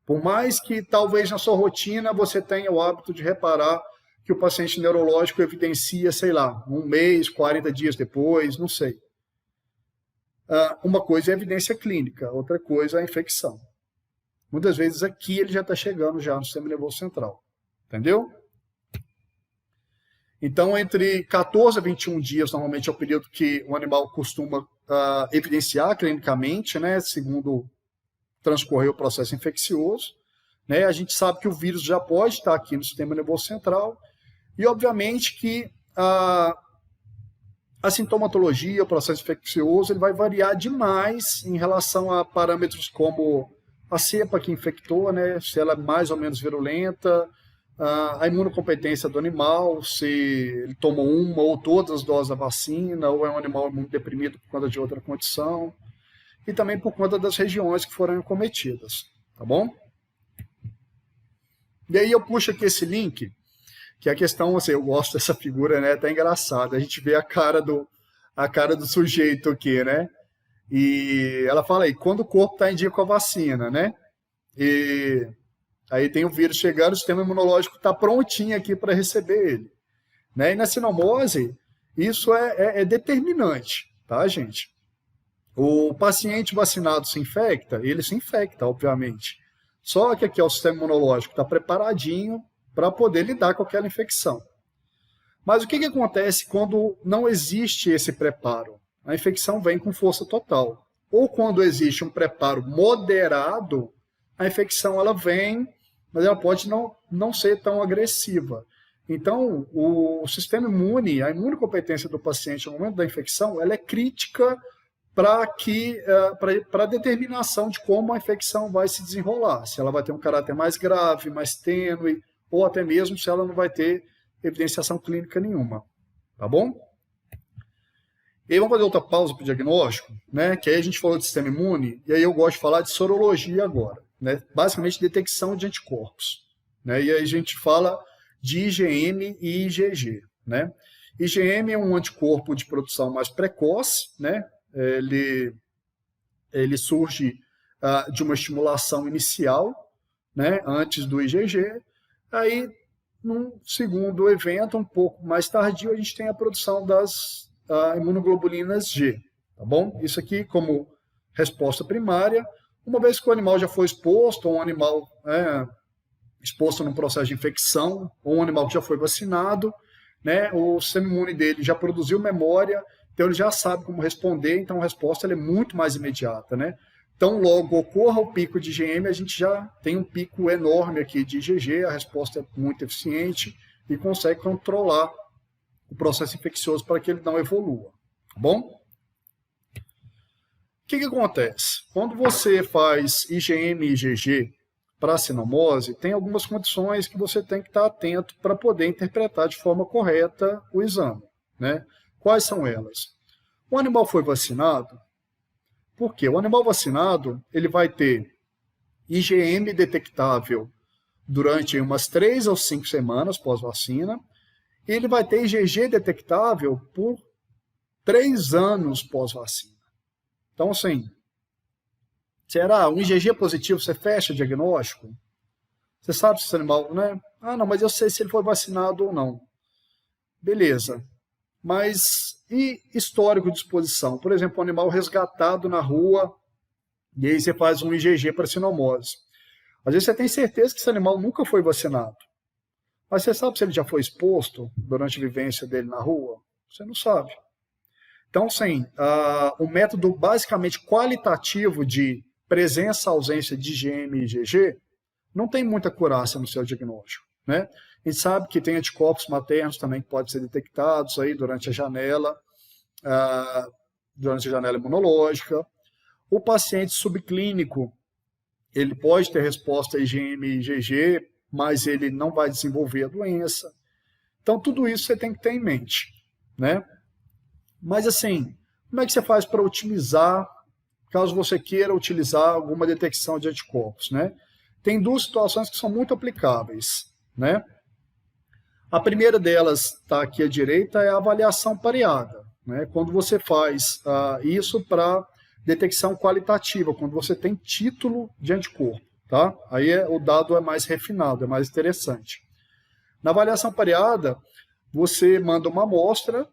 Por mais que talvez na sua rotina você tenha o hábito de reparar que o paciente neurológico evidencia, sei lá, 1 mês, 40 dias depois, não sei. Uma coisa é a evidência clínica, outra coisa é a infecção. Muitas vezes aqui ele já está chegando já no sistema nervoso central. Entendeu? Então, entre 14 a 21 dias, normalmente é o período que o animal costuma evidenciar clinicamente, né, segundo transcorrer o processo infeccioso. Né, a gente sabe que o vírus já pode estar aqui no sistema nervoso central e, obviamente, que a sintomatologia, o processo infeccioso, ele vai variar demais em relação a parâmetros como a cepa que infectou, né, se ela é mais ou menos virulenta, a imunocompetência do animal, se ele tomou uma ou todas as doses da vacina, ou é um animal imunodeprimido por conta de outra condição, e também por conta das regiões que foram acometidas, tá bom? E aí eu puxo aqui esse link, que a questão, assim, eu gosto dessa figura, né, até engraçada, a gente vê a cara do sujeito aqui, né, e ela fala aí, quando o corpo está em dia com a vacina, né, e aí tem o vírus chegando, o sistema imunológico está prontinho aqui para receber ele, né, e na sinomose, isso é determinante, tá, gente? O paciente vacinado se infecta, ele se infecta, obviamente, só que aqui é o sistema imunológico está preparadinho para poder lidar com aquela infecção. Mas o que acontece quando não existe esse preparo? A infecção vem com força total. Ou quando existe um preparo moderado, a infecção ela vem, mas ela pode não ser tão agressiva. Então, o sistema imune, a imunocompetência do paciente no momento da infecção, ela é crítica para a determinação de como a infecção vai se desenrolar. Se ela vai ter um caráter mais grave, mais tênue, ou até mesmo se ela não vai ter evidenciação clínica nenhuma. Tá bom? E aí vamos fazer outra pausa para o diagnóstico, né? Que aí a gente falou de sistema imune, e aí eu gosto de falar de sorologia agora, né? Basicamente detecção de anticorpos, né? E aí a gente fala de IgM e IgG, né? IgM é um anticorpo de produção mais precoce, né? Ele surge de uma estimulação inicial, né? Antes do IgG. Aí, num segundo evento, um pouco mais tardio, a gente tem a produção das imunoglobulinas G, tá bom? Isso aqui como resposta primária. Uma vez que o animal já foi exposto, ou um animal exposto num processo de infecção, ou um animal que já foi vacinado, né, o sistema imune dele já produziu memória, então ele já sabe como responder, então a resposta é muito mais imediata, né? Então, logo ocorra o pico de IgM, a gente já tem um pico enorme aqui de IgG, a resposta é muito eficiente e consegue controlar o processo infeccioso para que ele não evolua, tá bom? O que acontece? Quando você faz IgM e IgG para a sinomose, tem algumas condições que você tem que estar atento para poder interpretar de forma correta o exame, né? Quais são elas? O animal foi vacinado. Por quê? O animal vacinado ele vai ter IgM detectável durante umas 3 ou 5 semanas pós-vacina, e ele vai ter IgG detectável por 3 anos pós-vacina. Então, assim, será um IgG positivo, você fecha o diagnóstico? Você sabe se esse animal, né? Ah, não, mas eu sei se ele foi vacinado ou não. Beleza. Mas e histórico de exposição? Por exemplo, um animal resgatado na rua, e aí você faz um IgG para sinomose. Às vezes você tem certeza que esse animal nunca foi vacinado. Mas você sabe se ele já foi exposto durante a vivência dele na rua? Você não sabe. Então, sim, o método basicamente qualitativo de presença, ausência de IgM e IgG não tem muita acurácia no seu diagnóstico, né? A gente sabe que tem anticorpos maternos também que podem ser detectados aí durante a janela imunológica. O paciente subclínico, ele pode ter resposta a IgM e IgG, mas ele não vai desenvolver a doença. Então, tudo isso você tem que ter em mente, né? Mas, assim, como é que você faz para otimizar, caso você queira utilizar alguma detecção de anticorpos, né? Tem 2 situações que são muito aplicáveis, né? A primeira delas está aqui à direita, é a avaliação pareada, né? Quando você faz isso para detecção qualitativa, quando você tem título de anticorpo, tá? Aí o dado é mais refinado, é mais interessante. Na avaliação pareada, você manda uma amostra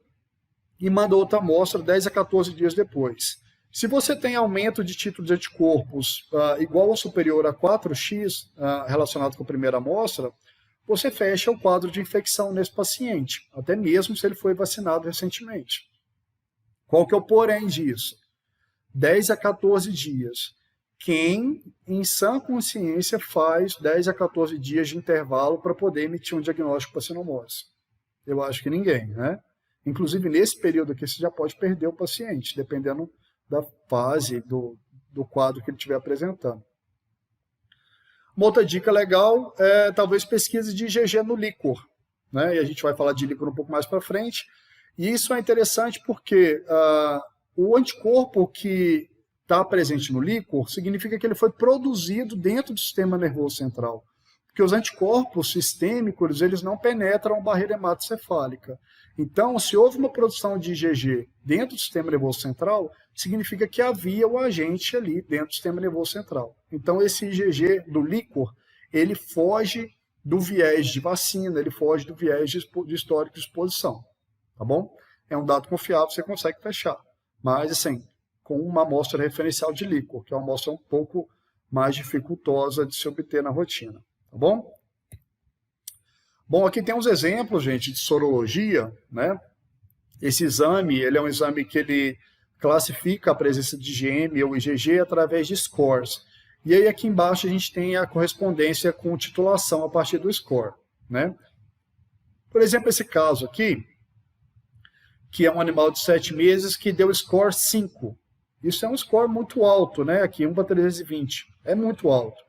e manda outra amostra 10 a 14 dias depois. Se você tem aumento de título de anticorpos igual ou superior a 4x relacionado com a primeira amostra, você fecha o quadro de infecção nesse paciente, até mesmo se ele foi vacinado recentemente. Qual que é o porém disso? 10 a 14 dias. Quem, em sã consciência, faz 10 a 14 dias de intervalo para poder emitir um diagnóstico para cinomose? Eu acho que ninguém, né? Inclusive, nesse período aqui, você já pode perder o paciente, dependendo da fase do quadro que ele estiver apresentando. Uma outra dica legal é talvez pesquisa de IgG no líquor, né? E a gente vai falar de líquor um pouco mais para frente. E isso é interessante porque o anticorpo que está presente no líquor significa que ele foi produzido dentro do sistema nervoso central. Porque os anticorpos sistêmicos, eles não penetram a barreira hematocefálica. Então, se houve uma produção de IgG dentro do sistema nervoso central, significa que havia o agente ali dentro do sistema nervoso central. Então, esse IgG do líquor, ele foge do viés de vacina, ele foge do viés de histórico de exposição. Tá bom? É um dado confiável, você consegue fechar. Mas, assim, com uma amostra referencial de líquor, que é uma amostra um pouco mais dificultosa de se obter na rotina. Tá bom? Bom, aqui tem uns exemplos, gente, de sorologia, né? Esse exame, ele é um exame que ele classifica a presença de IgM ou IgG através de scores. E aí aqui embaixo a gente tem a correspondência com titulação a partir do score, né? Por exemplo, esse caso aqui, que é um animal de 7 meses que deu score 5. Isso é um score muito alto, né? Aqui 1 para 320, é muito alto.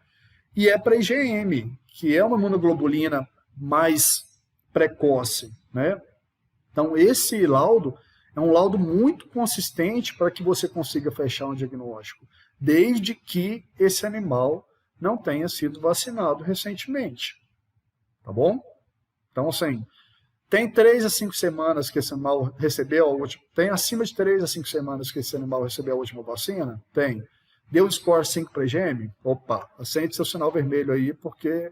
E é para IgM, que é uma imunoglobulina mais precoce, né? Então, esse laudo é um laudo muito consistente para que você consiga fechar um diagnóstico, desde que esse animal não tenha sido vacinado recentemente. Tá bom? Então, assim, tem 3 a 5 semanas que esse animal recebeu a última... Tem acima de 3 a 5 semanas que esse animal recebeu a última vacina? Tem. Deu score 5 para IgM? Opa, acende seu sinal vermelho aí, porque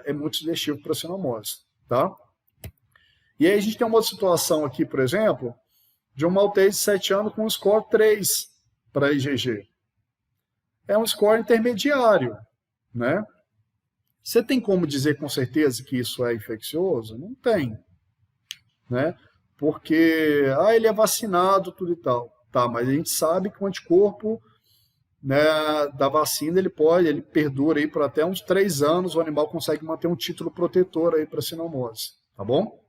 é muito sugestivo para a cinomose, tá? E aí a gente tem uma outra situação aqui, por exemplo, de um maltês de 7 anos com um score 3 para IgG. É um score intermediário, né? Você tem como dizer com certeza que isso é infeccioso? Não tem, né? Porque, ele é vacinado, tudo e tal. Tá, mas a gente sabe que o anticorpo, né, da vacina, ele perdura aí por até uns 3 anos, o animal consegue manter um título protetor aí para cinomose, tá bom?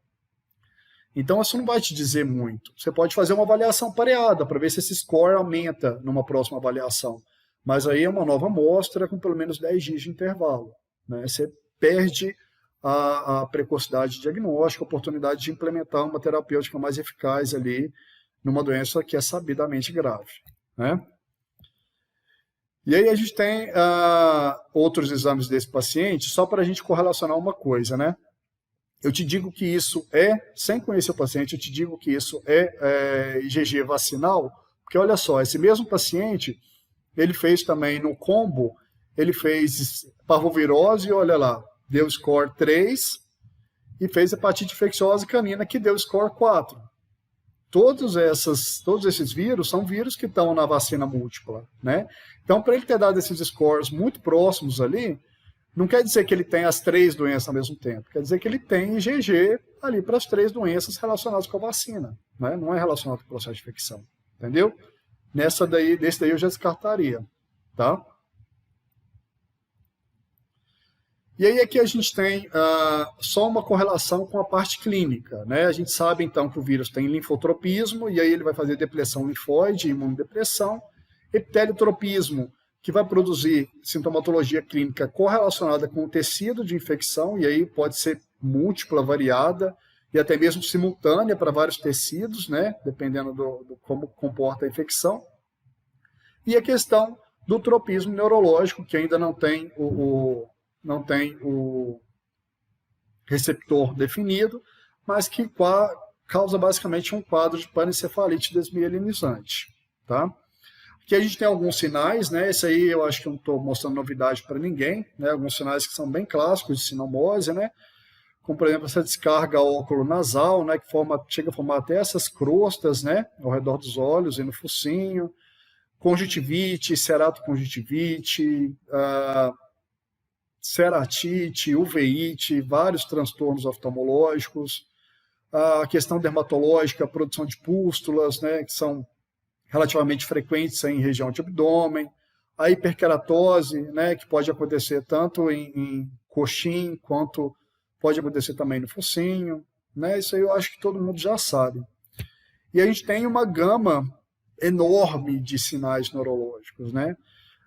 Então, isso não vai te dizer muito. Você pode fazer uma avaliação pareada para ver se esse score aumenta numa próxima avaliação. Mas aí é uma nova amostra com pelo menos 10 dias de intervalo, né? Você perde a precocidade diagnóstica, a oportunidade de implementar uma terapêutica mais eficaz ali numa doença que é sabidamente grave, né? E aí a gente tem outros exames desse paciente, só para a gente correlacionar uma coisa, né? Eu te digo que isso sem conhecer o paciente, eu te digo que isso é IgG vacinal, porque olha só, esse mesmo paciente, ele fez também no combo, ele fez parvovirose, olha lá, deu score 3, e fez hepatite infecciosa canina, que deu score 4. Todos esses vírus são vírus que estão na vacina múltipla, né? Então, para ele ter dado esses scores muito próximos ali, não quer dizer que ele tem as 3 doenças ao mesmo tempo, quer dizer que ele tem IgG ali para as 3 doenças relacionadas com a vacina, né? Não é relacionado com o processo de infecção, entendeu? Desse daí eu já descartaria, tá? E aí aqui a gente tem só uma correlação com a parte clínica, né? A gente sabe então que o vírus tem linfotropismo, e aí ele vai fazer depressão linfóide, imunodepressão, epiteliotropismo, que vai produzir sintomatologia clínica correlacionada com o tecido de infecção, e aí pode ser múltipla, variada, e até mesmo simultânea para vários tecidos, né? Dependendo do como comporta a infecção. E a questão do tropismo neurológico, que ainda não tem o receptor definido, mas que causa basicamente um quadro de panencefalite desmielinizante, tá? Aqui a gente tem alguns sinais, né? Esse aí eu acho que eu não estou mostrando novidade para ninguém, né? Alguns sinais que são bem clássicos de sinomose, né? como por exemplo essa descarga óculo-nasal, né, que chega a formar até essas crostas, né, ao redor dos olhos e no focinho, conjuntivite, ceratoconjuntivite, ceratite, uveíte, vários transtornos oftalmológicos, a questão dermatológica, a produção de pústulas, né, que são relativamente frequentes em região de abdômen, a hiperkeratose, né, que pode acontecer tanto em coxim, quanto pode acontecer também no focinho, né, isso aí eu acho que todo mundo já sabe. E a gente tem uma gama enorme de sinais neurológicos, né?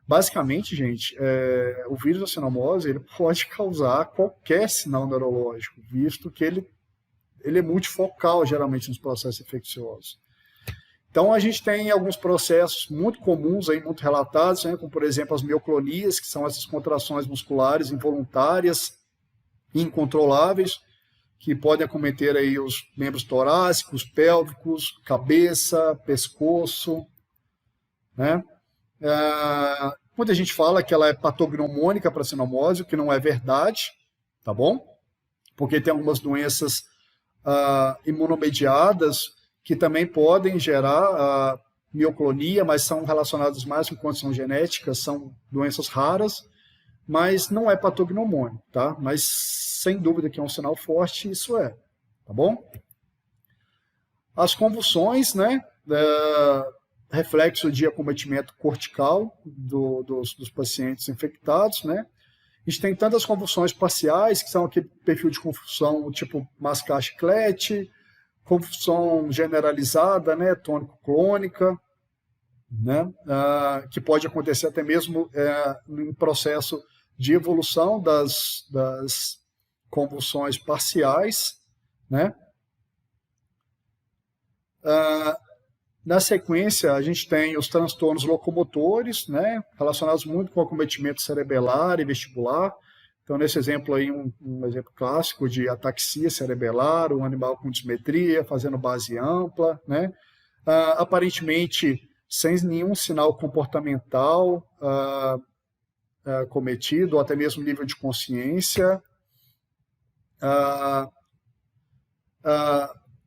Basicamente, gente, o vírus da cinomose ele pode causar qualquer sinal neurológico, visto que ele é multifocal, geralmente, nos processos infecciosos. Então, a gente tem alguns processos muito comuns, aí, muito relatados, né, como, por exemplo, as mioclonias, que são essas contrações musculares involuntárias, incontroláveis, que podem acometer aí os membros torácicos, pélvicos, cabeça, pescoço, né? Muita gente fala que ela é patognomônica para a cinomose, o que não é verdade, tá bom? Porque tem algumas doenças imunomediadas que também podem gerar mioclonia, mas são relacionadas mais com condições genéticas, são doenças raras, mas não é patognomônico, tá? Mas sem dúvida que é um sinal forte, isso é, tá bom? As convulsões, né? Reflexo de acometimento cortical dos pacientes infectados, né? A gente tem tantas convulsões parciais, que são aquele perfil de convulsão tipo mascar-chiclete, convulsão generalizada, né, tônico-clônica, né, que pode acontecer até mesmo em processo de evolução das convulsões parciais, né. Na sequência, a gente tem os transtornos locomotores, né, relacionados muito com o acometimento cerebelar e vestibular. Então, nesse exemplo aí, um exemplo clássico de ataxia cerebelar, um animal com dismetria, fazendo base ampla, né? Aparentemente sem nenhum sinal comportamental cometido, ou até mesmo nível de consciência.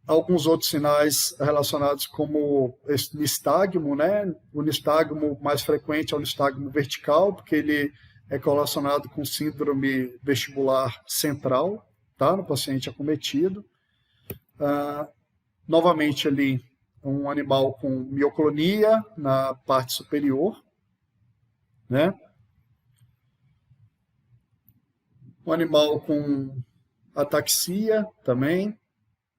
Alguns outros sinais relacionados como esse nistagmo, né? O nistagmo mais frequente é o nistagmo vertical, porque ele é relacionado com síndrome vestibular central, tá? No paciente acometido. Novamente ali, um animal com mioclonia na parte superior, né? Um animal com ataxia também,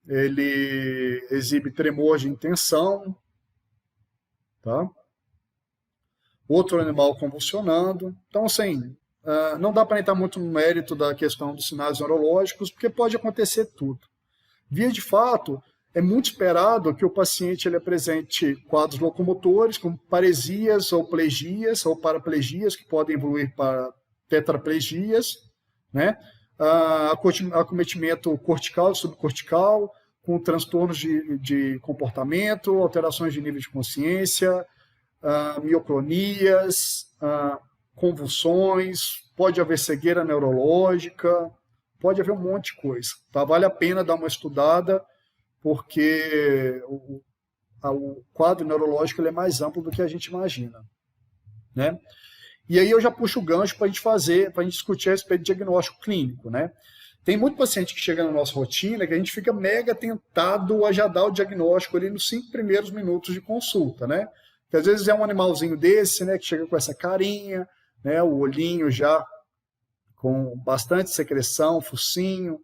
ele exibe tremor de intenção, tá? Outro animal convulsionando. Então, assim, não dá para entrar muito no mérito da questão dos sinais neurológicos, porque pode acontecer tudo. Via de fato, é muito esperado que o paciente ele apresente quadros locomotores, como paresias ou plegias ou paraplegias, que podem evoluir para tetraplegias, né? Acometimento cortical e subcortical, com transtornos de comportamento, alterações de nível de consciência, mioclonias, convulsões, pode haver cegueira neurológica, pode haver um monte de coisa. Tá? Vale a pena dar uma estudada, porque o quadro neurológico ele é mais amplo do que a gente imagina, né? E aí eu já puxo o gancho para a gente discutir a respeito de diagnóstico clínico, né? Tem muito paciente que chega na nossa rotina que a gente fica mega tentado a já dar o diagnóstico ali nos 5 primeiros minutos de consulta, né? Porque às vezes é um animalzinho desse, né, que chega com essa carinha, né, o olhinho já com bastante secreção, focinho.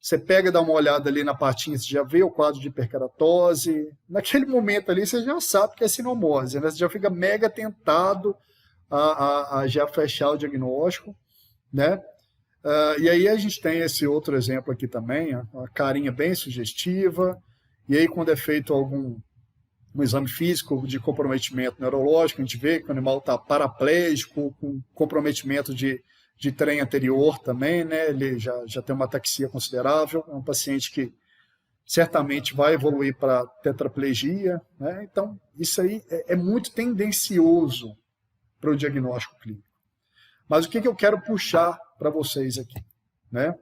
Você pega e dá uma olhada ali na patinha, você já vê o quadro de hiperkeratose. Naquele momento ali você já sabe que é sinomose, né? Você já fica mega tentado a já fechar o diagnóstico, né? E aí a gente tem esse outro exemplo aqui também, uma carinha bem sugestiva, e aí quando é feito um exame físico de comprometimento neurológico, a gente vê que o animal está paraplégico, com comprometimento de trem anterior também, né? Ele já tem uma ataxia considerável, é um paciente que certamente vai evoluir para tetraplegia, né? Então isso aí é muito tendencioso para o diagnóstico clínico. Mas o que eu quero puxar para vocês aqui, né?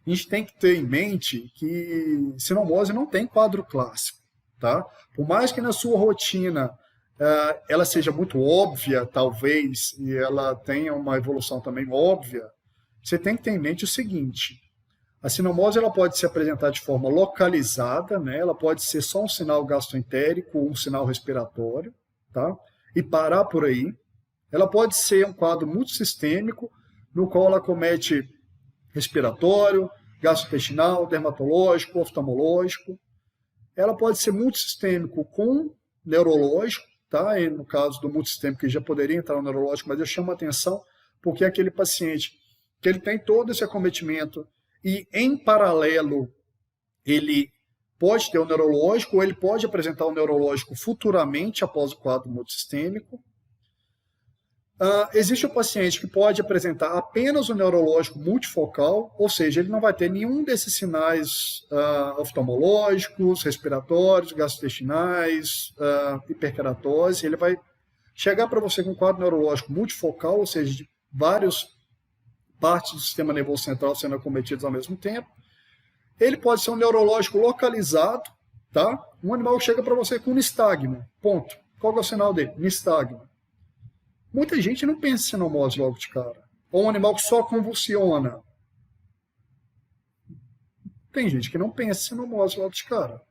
a gente tem que ter em mente que sinomose não tem quadro clássico, tá? Por mais que na sua rotina ela seja muito óbvia, talvez, e ela tenha uma evolução também óbvia, você tem que ter em mente o seguinte: a sinomose ela pode se apresentar de forma localizada, né? Ela pode ser só um sinal gastroentérico ou um sinal respiratório, tá? E parar por aí. Ela pode ser um quadro multissistêmico, no qual ela comete respiratório, gastrointestinal, dermatológico, oftalmológico. Ela pode ser multissistêmico com neurológico, tá? E no caso do multissistêmico, que já poderia entrar no neurológico, mas eu chamo a atenção porque é aquele paciente que ele tem todo esse acometimento e, em paralelo, ele pode ter o neurológico ou ele pode apresentar o neurológico futuramente após o quadro multissistêmico. Existe o paciente que pode apresentar apenas o neurológico multifocal, ou seja, ele não vai ter nenhum desses sinais oftalmológicos, respiratórios, gastrointestinais, hiperkeratose. Ele vai chegar para você com um quadro neurológico multifocal, ou seja, de várias partes do sistema nervoso central sendo acometidas ao mesmo tempo. Ele pode ser um neurológico localizado, tá? Um animal que chega para você com nistagmo, ponto. Qual é o sinal dele? Nistagmo. Muita gente não pensa em sinomose logo de cara. Ou um animal que só convulsiona. Tem gente que não pensa em sinomose logo de cara.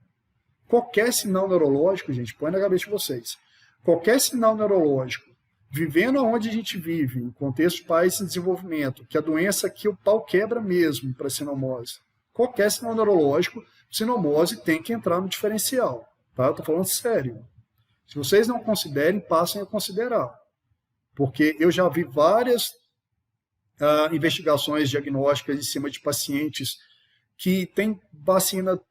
Qualquer sinal neurológico, gente, põe na cabeça de vocês. Qualquer sinal neurológico, vivendo onde a gente vive, em contexto de país em desenvolvimento, que a doença que o pau quebra mesmo para sinomose. Qualquer sinal neurológico, sinomose tem que entrar no diferencial. Tá? Estou falando sério. Se vocês não considerem, passem a considerar. Porque eu já vi várias investigações diagnósticas em cima de pacientes que têm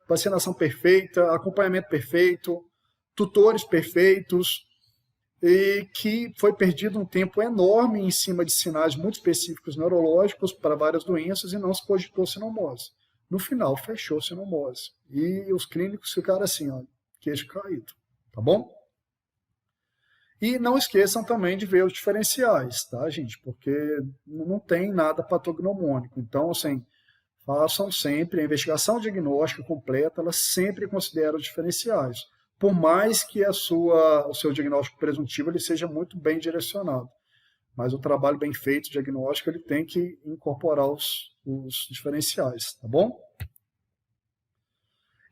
vacinação perfeita, acompanhamento perfeito, tutores perfeitos, e que foi perdido um tempo enorme em cima de sinais muito específicos neurológicos para várias doenças e não se cogitou sinomose. No final, fechou sinomose. E os clínicos ficaram assim, ó, queixo caído. Tá bom? E não esqueçam também de ver os diferenciais, tá, gente? Porque não tem nada patognomônico. Então, assim, façam sempre a investigação diagnóstica completa, ela sempre considera os diferenciais. Por mais que o seu diagnóstico presuntivo ele seja muito bem direcionado. Mas o trabalho bem feito, diagnóstico, ele tem que incorporar os diferenciais, tá bom?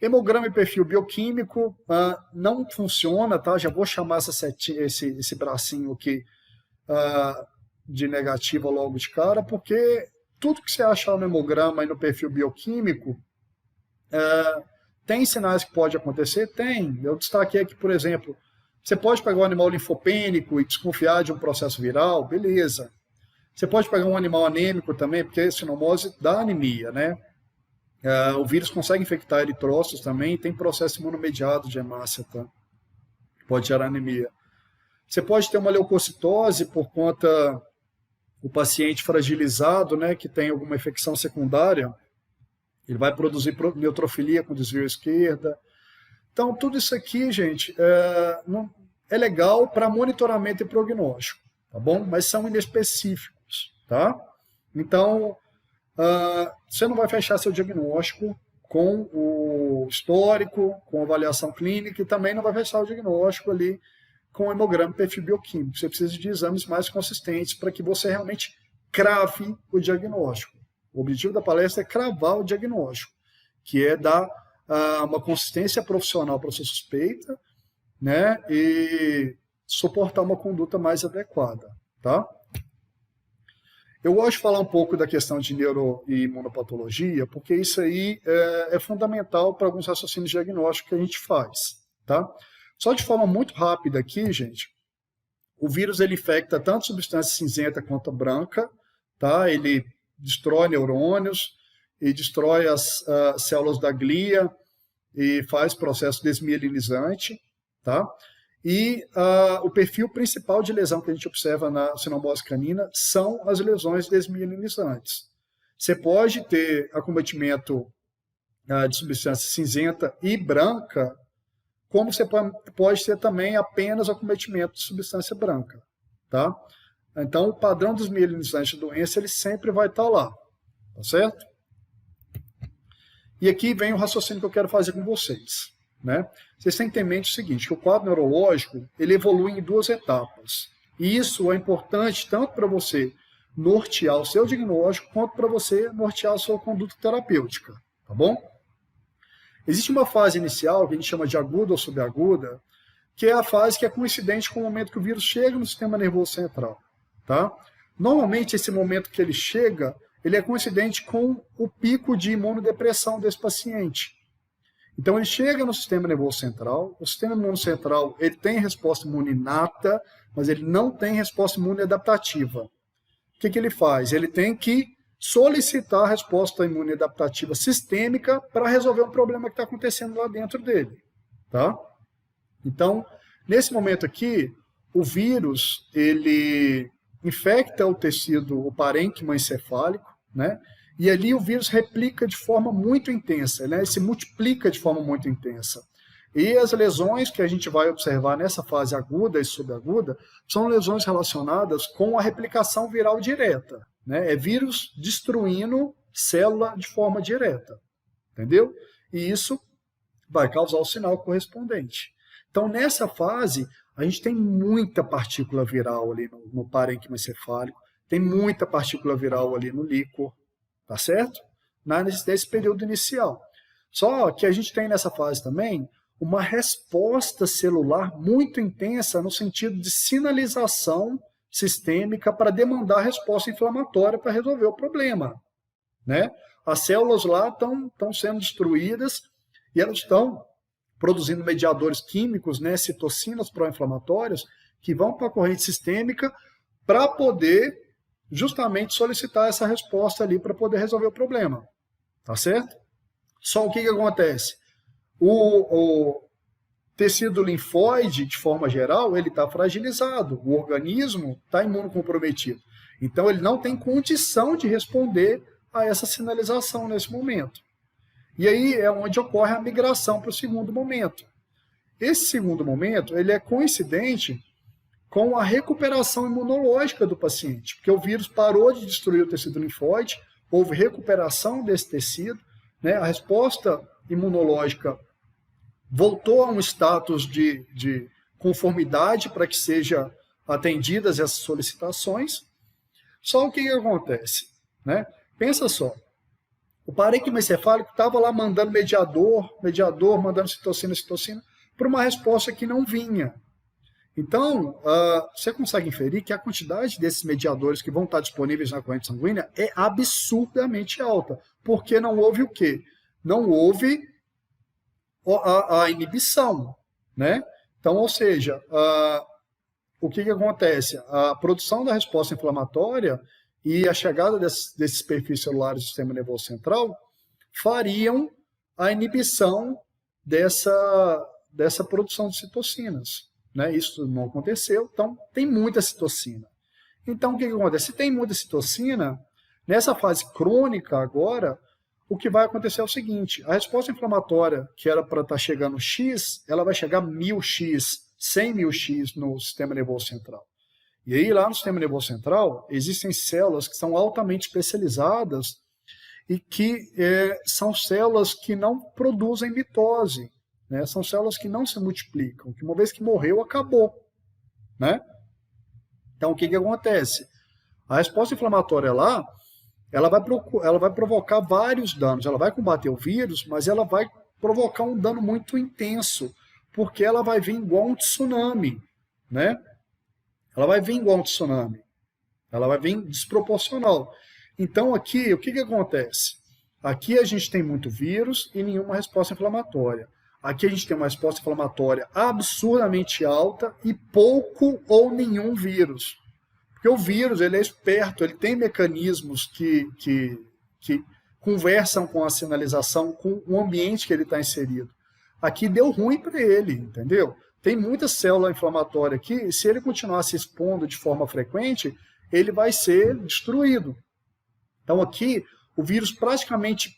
Hemograma e perfil bioquímico não funciona, tá? Já vou chamar esse bracinho aqui de negativa logo de cara, porque tudo que você achar no hemograma e no perfil bioquímico tem sinais que pode acontecer? Tem. Eu destaquei aqui, por exemplo, você pode pegar um animal linfopênico e desconfiar de um processo viral, beleza. Você pode pegar um animal anêmico também, porque a sinomose dá anemia, né? O vírus consegue infectar eritrócitos também, tem processo imunomediado de hemácia, tá? Pode gerar anemia. Você pode ter uma leucocitose por conta do paciente fragilizado, né, que tem alguma infecção secundária, ele vai produzir neutrofilia com desvio à esquerda. Então, tudo isso aqui, gente, é legal para monitoramento e prognóstico, tá bom? Mas são inespecíficos, tá? Então, você não vai fechar seu diagnóstico com o histórico, com a avaliação clínica, e também não vai fechar o diagnóstico ali com o hemograma e perfil bioquímico. Você precisa de exames mais consistentes para que você realmente crave o diagnóstico. O objetivo da palestra é cravar o diagnóstico, que é dar uma consistência profissional para a sua suspeita, né, e suportar uma conduta mais adequada, tá? Eu gosto de falar um pouco da questão de neuro e imunopatologia, porque isso aí é fundamental para alguns raciocínios diagnósticos que a gente faz, tá? Só de forma muito rápida aqui, gente, o vírus ele infecta tanto substância cinzenta quanto branca, tá? Ele destrói neurônios e destrói as células da glia e faz processo desmielinizante, tá? E o perfil principal de lesão que a gente observa na sinomose canina são as lesões desmielinizantes. Você pode ter acometimento de substância cinzenta e branca, como você pode ter também apenas acometimento de substância branca, tá? Então, o padrão desmielinizante da doença ele sempre vai estar lá, tá certo? E aqui vem o raciocínio que eu quero fazer com vocês, né? Vocês têm que ter em mente o seguinte, que o quadro neurológico ele evolui em duas etapas. E isso é importante tanto para você nortear o seu diagnóstico, quanto para você nortear a sua conduta terapêutica, tá bom? Existe uma fase inicial, que a gente chama de aguda ou subaguda, que é a fase que é coincidente com o momento que o vírus chega no sistema nervoso central, tá? Normalmente, esse momento que ele chega, ele é coincidente com o pico de imunodepressão desse paciente. Então, ele chega no sistema nervoso central, o sistema nervoso central ele tem resposta imune inata, mas ele não tem resposta imune adaptativa. O que ele faz? Ele tem que solicitar a resposta imune adaptativa sistêmica para resolver um problema que está acontecendo lá dentro dele, tá? Então, nesse momento aqui, o vírus, ele infecta o tecido, o parênquima encefálico, né? E ali o vírus replica de forma muito intensa, né? Ele se multiplica de forma muito intensa. E as lesões que a gente vai observar nessa fase aguda e subaguda são lesões relacionadas com a replicação viral direta, né? É vírus destruindo célula de forma direta, entendeu? E isso vai causar o sinal correspondente. Então, nessa fase, a gente tem muita partícula viral ali no parênquima encefálico, tem muita partícula viral ali no líquor, tá certo? Nesse período inicial. Só que a gente tem nessa fase também uma resposta celular muito intensa no sentido de sinalização sistêmica para demandar resposta inflamatória para resolver o problema, né? As células lá estão sendo destruídas e elas estão produzindo mediadores químicos, né, citocinas pró-inflamatórias, que vão para a corrente sistêmica para poder justamente solicitar essa resposta ali para poder resolver o problema. Tá certo? Só o que acontece? O tecido linfóide, de forma geral, ele está fragilizado. O organismo está imunocomprometido. Então, ele não tem condição de responder a essa sinalização nesse momento. E aí é onde ocorre a migração para o segundo momento. Esse segundo momento ele é coincidente com a recuperação imunológica do paciente, porque o vírus parou de destruir o tecido linfóide, houve recuperação desse tecido, né? A resposta imunológica voltou a um status de conformidade para que sejam atendidas essas solicitações. Só o que acontece, né? Pensa só. O parênquima encefálico estava lá mandando mediador, mandando citocina, para uma resposta que não vinha. Então, você consegue inferir que a quantidade desses mediadores que vão estar disponíveis na corrente sanguínea é absurdamente alta, porque não houve o quê? Não houve a inibição, né? Então, ou seja, o que acontece? A produção da resposta inflamatória e a chegada desses perfis celulares do sistema nervoso central fariam a inibição dessa produção de citocinas, né? Isso não aconteceu, então tem muita citocina. Então, o que acontece? Se tem muita citocina, nessa fase crônica agora, o que vai acontecer é o seguinte, a resposta inflamatória, que era para estar chegando X, ela vai chegar 1000X, 100.000X no sistema nervoso central. E aí, lá no sistema nervoso central, existem células que são altamente especializadas e que são células que não produzem mitose, né? São células que não se multiplicam, que uma vez que morreu, acabou, né? Então, o que acontece? A resposta inflamatória lá, ela vai provocar vários danos. Ela vai combater o vírus, mas ela vai provocar um dano muito intenso, porque ela vai vir igual um tsunami, né? Ela vai vir igual um tsunami. Ela vai vir desproporcional. Então, aqui, o que acontece? Aqui a gente tem muito vírus e nenhuma resposta inflamatória. Aqui a gente tem uma resposta inflamatória absurdamente alta e pouco ou nenhum vírus. Porque o vírus ele é esperto, ele tem mecanismos que conversam com a sinalização, com o ambiente que ele está inserido. Aqui deu ruim para ele, entendeu? Tem muita célula inflamatória aqui, se ele continuar se expondo de forma frequente, ele vai ser destruído. Então aqui, o vírus praticamente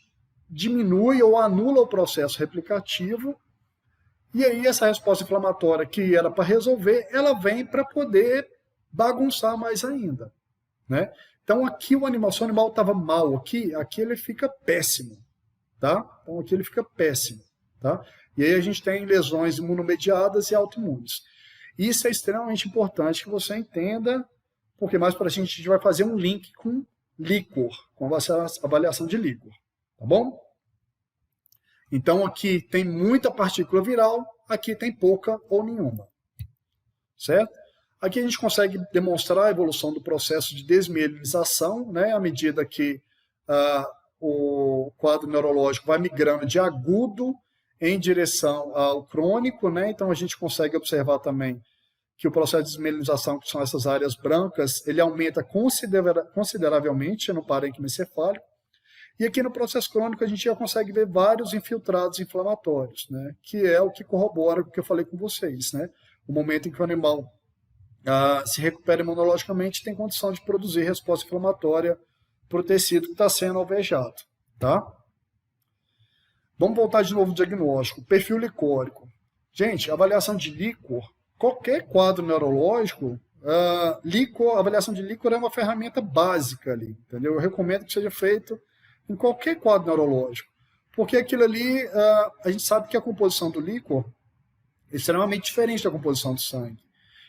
diminui ou anula o processo replicativo, e aí essa resposta inflamatória que era para resolver, ela vem para poder bagunçar mais ainda, né? Então aqui o animal, se o animal estava mal aqui ele fica péssimo, tá? Então aqui ele fica péssimo, tá? E aí a gente tem lesões imunomediadas e autoimunes. Isso é extremamente importante que você entenda, porque mais para a gente vai fazer um link com líquor, com a avaliação de líquor, tá bom? Então aqui tem muita partícula viral, aqui tem pouca ou nenhuma, certo? Aqui a gente consegue demonstrar a evolução do processo de desmielinização, né, à medida que o quadro neurológico vai migrando de agudo em direção ao crônico, né? Então a gente consegue observar também que o processo de desmielinização, que são essas áreas brancas, ele aumenta consideravelmente no parênquima encefálico. E aqui no processo crônico a gente já consegue ver vários infiltrados inflamatórios, né? Que é o que corrobora com o que eu falei com vocês, né? O momento em que o animal se recupera imunologicamente, tem condição de produzir resposta inflamatória para o tecido que está sendo alvejado, tá? Vamos voltar de novo ao diagnóstico. Perfil licórico. Gente, avaliação de líquor, qualquer quadro neurológico, avaliação de líquor é uma ferramenta básica ali, entendeu? Eu recomendo que seja feito em qualquer quadro neurológico, porque aquilo ali, a gente sabe que a composição do líquor é extremamente diferente da composição do sangue.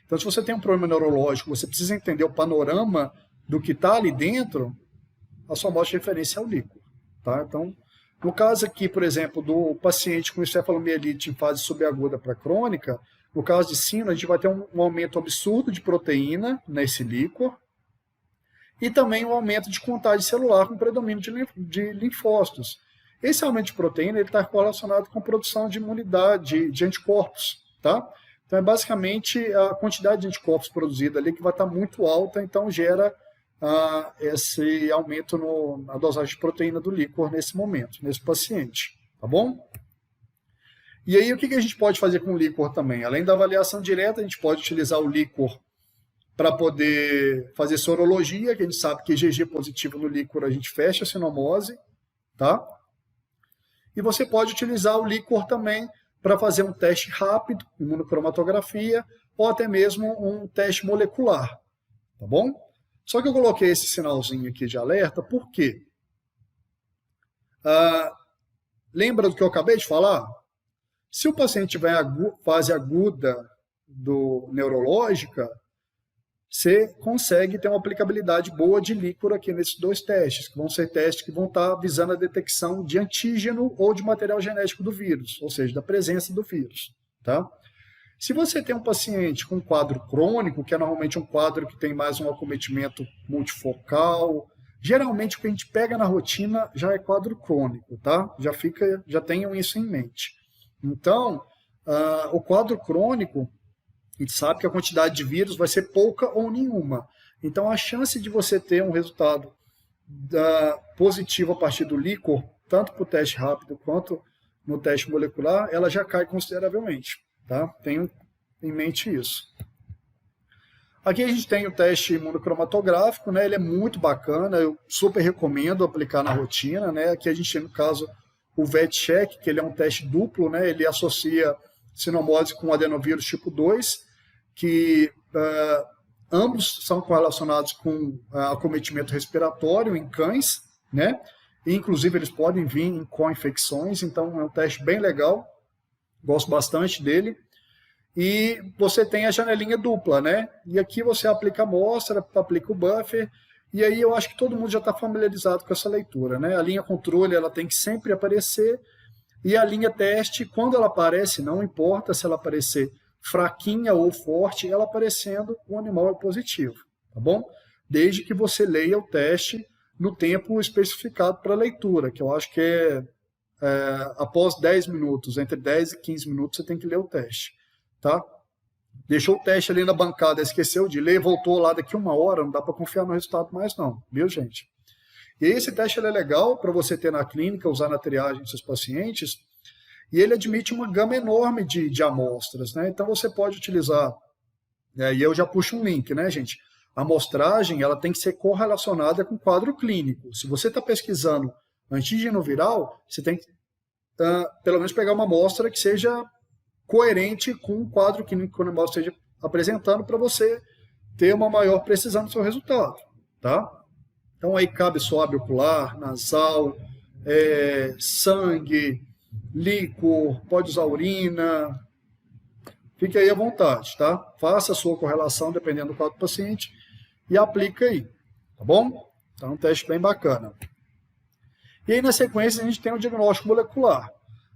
Então, se você tem um problema neurológico, você precisa entender o panorama do que está ali dentro, a sua amostra de referência é o líquor, tá? Então, no caso aqui, por exemplo, do paciente com encefalomielite em fase subaguda para crônica, no caso de sino, a gente vai ter um aumento absurdo de proteína nesse líquor e também um aumento de contagem celular com predomínio de linfócitos. Esse aumento de proteína está correlacionado com a produção de imunidade, de anticorpos, tá? Então, é basicamente a quantidade de anticorpos produzida ali que vai estar muito alta, então gera esse aumento na dosagem de proteína do líquor nesse momento, nesse paciente, tá bom? E aí, o que a gente pode fazer com o líquor também? Além da avaliação direta, a gente pode utilizar o líquor para poder fazer sorologia, que a gente sabe que IgG positivo no líquor a gente fecha a sinomose, tá? E você pode utilizar o líquor também para fazer um teste rápido, imunocromatografia, ou até mesmo um teste molecular, tá bom? Só que eu coloquei esse sinalzinho aqui de alerta, por quê? Lembra do que eu acabei de falar? Se o paciente tiver fase aguda neurológica, você consegue ter uma aplicabilidade boa de líquor aqui nesses dois testes, que vão ser testes que vão estar visando a detecção de antígeno ou de material genético do vírus, ou seja, da presença do vírus, tá? Se você tem um paciente com um quadro crônico, que é normalmente um quadro que tem mais um acometimento multifocal, geralmente o que a gente pega na rotina já é quadro crônico, tá? Já tenham isso em mente. Então, o quadro crônico, a gente sabe que a quantidade de vírus vai ser pouca ou nenhuma. Então, a chance de você ter um resultado positivo a partir do líquor, tanto para o teste rápido quanto no teste molecular, ela já cai consideravelmente. Tá? Tenho em mente isso. Aqui a gente tem o teste imunocromatográfico, né? Ele é muito bacana, eu super recomendo aplicar na rotina. Né? Aqui a gente tem, no caso, o VET-check, que ele é um teste duplo, né? Ele associa sinomose com adenovírus tipo 2, que ambos são correlacionados com acometimento respiratório em cães, né? E, inclusive eles podem vir em co-infecções, então é um teste bem legal, gosto bastante dele. E você tem a janelinha dupla, né? E aqui você aplica a amostra, aplica o buffer, e aí eu acho que todo mundo já está familiarizado com essa leitura, né? A linha controle ela tem que sempre aparecer, e a linha teste, quando ela aparece, não importa se ela aparecer fraquinha ou forte, ela aparecendo, o animal é positivo, tá bom? Desde que você leia o teste no tempo especificado para a leitura, que eu acho que após 10 minutos, entre 10 e 15 minutos, você tem que ler o teste, tá? Deixou o teste ali na bancada, esqueceu de ler, voltou lá daqui uma hora, não dá para confiar no resultado mais não, viu, gente? E esse teste é legal para você ter na clínica, usar na triagem dos seus pacientes, e ele admite uma gama enorme de amostras, né? Então você pode utilizar, e eu já puxo um link, né, gente? A amostragem ela tem que ser correlacionada com o quadro clínico. Se você está pesquisando antígeno viral, você tem que pelo menos pegar uma amostra que seja coerente com o quadro clínico que o animal esteja apresentando para você ter uma maior precisão do seu resultado, tá? Então aí cabe suave ocular, nasal, sangue, líquor, pode usar urina, fique aí à vontade, tá? Faça a sua correlação dependendo do quadro do paciente e aplica aí, tá bom? Então é um teste bem bacana. E aí na sequência a gente tem o diagnóstico molecular.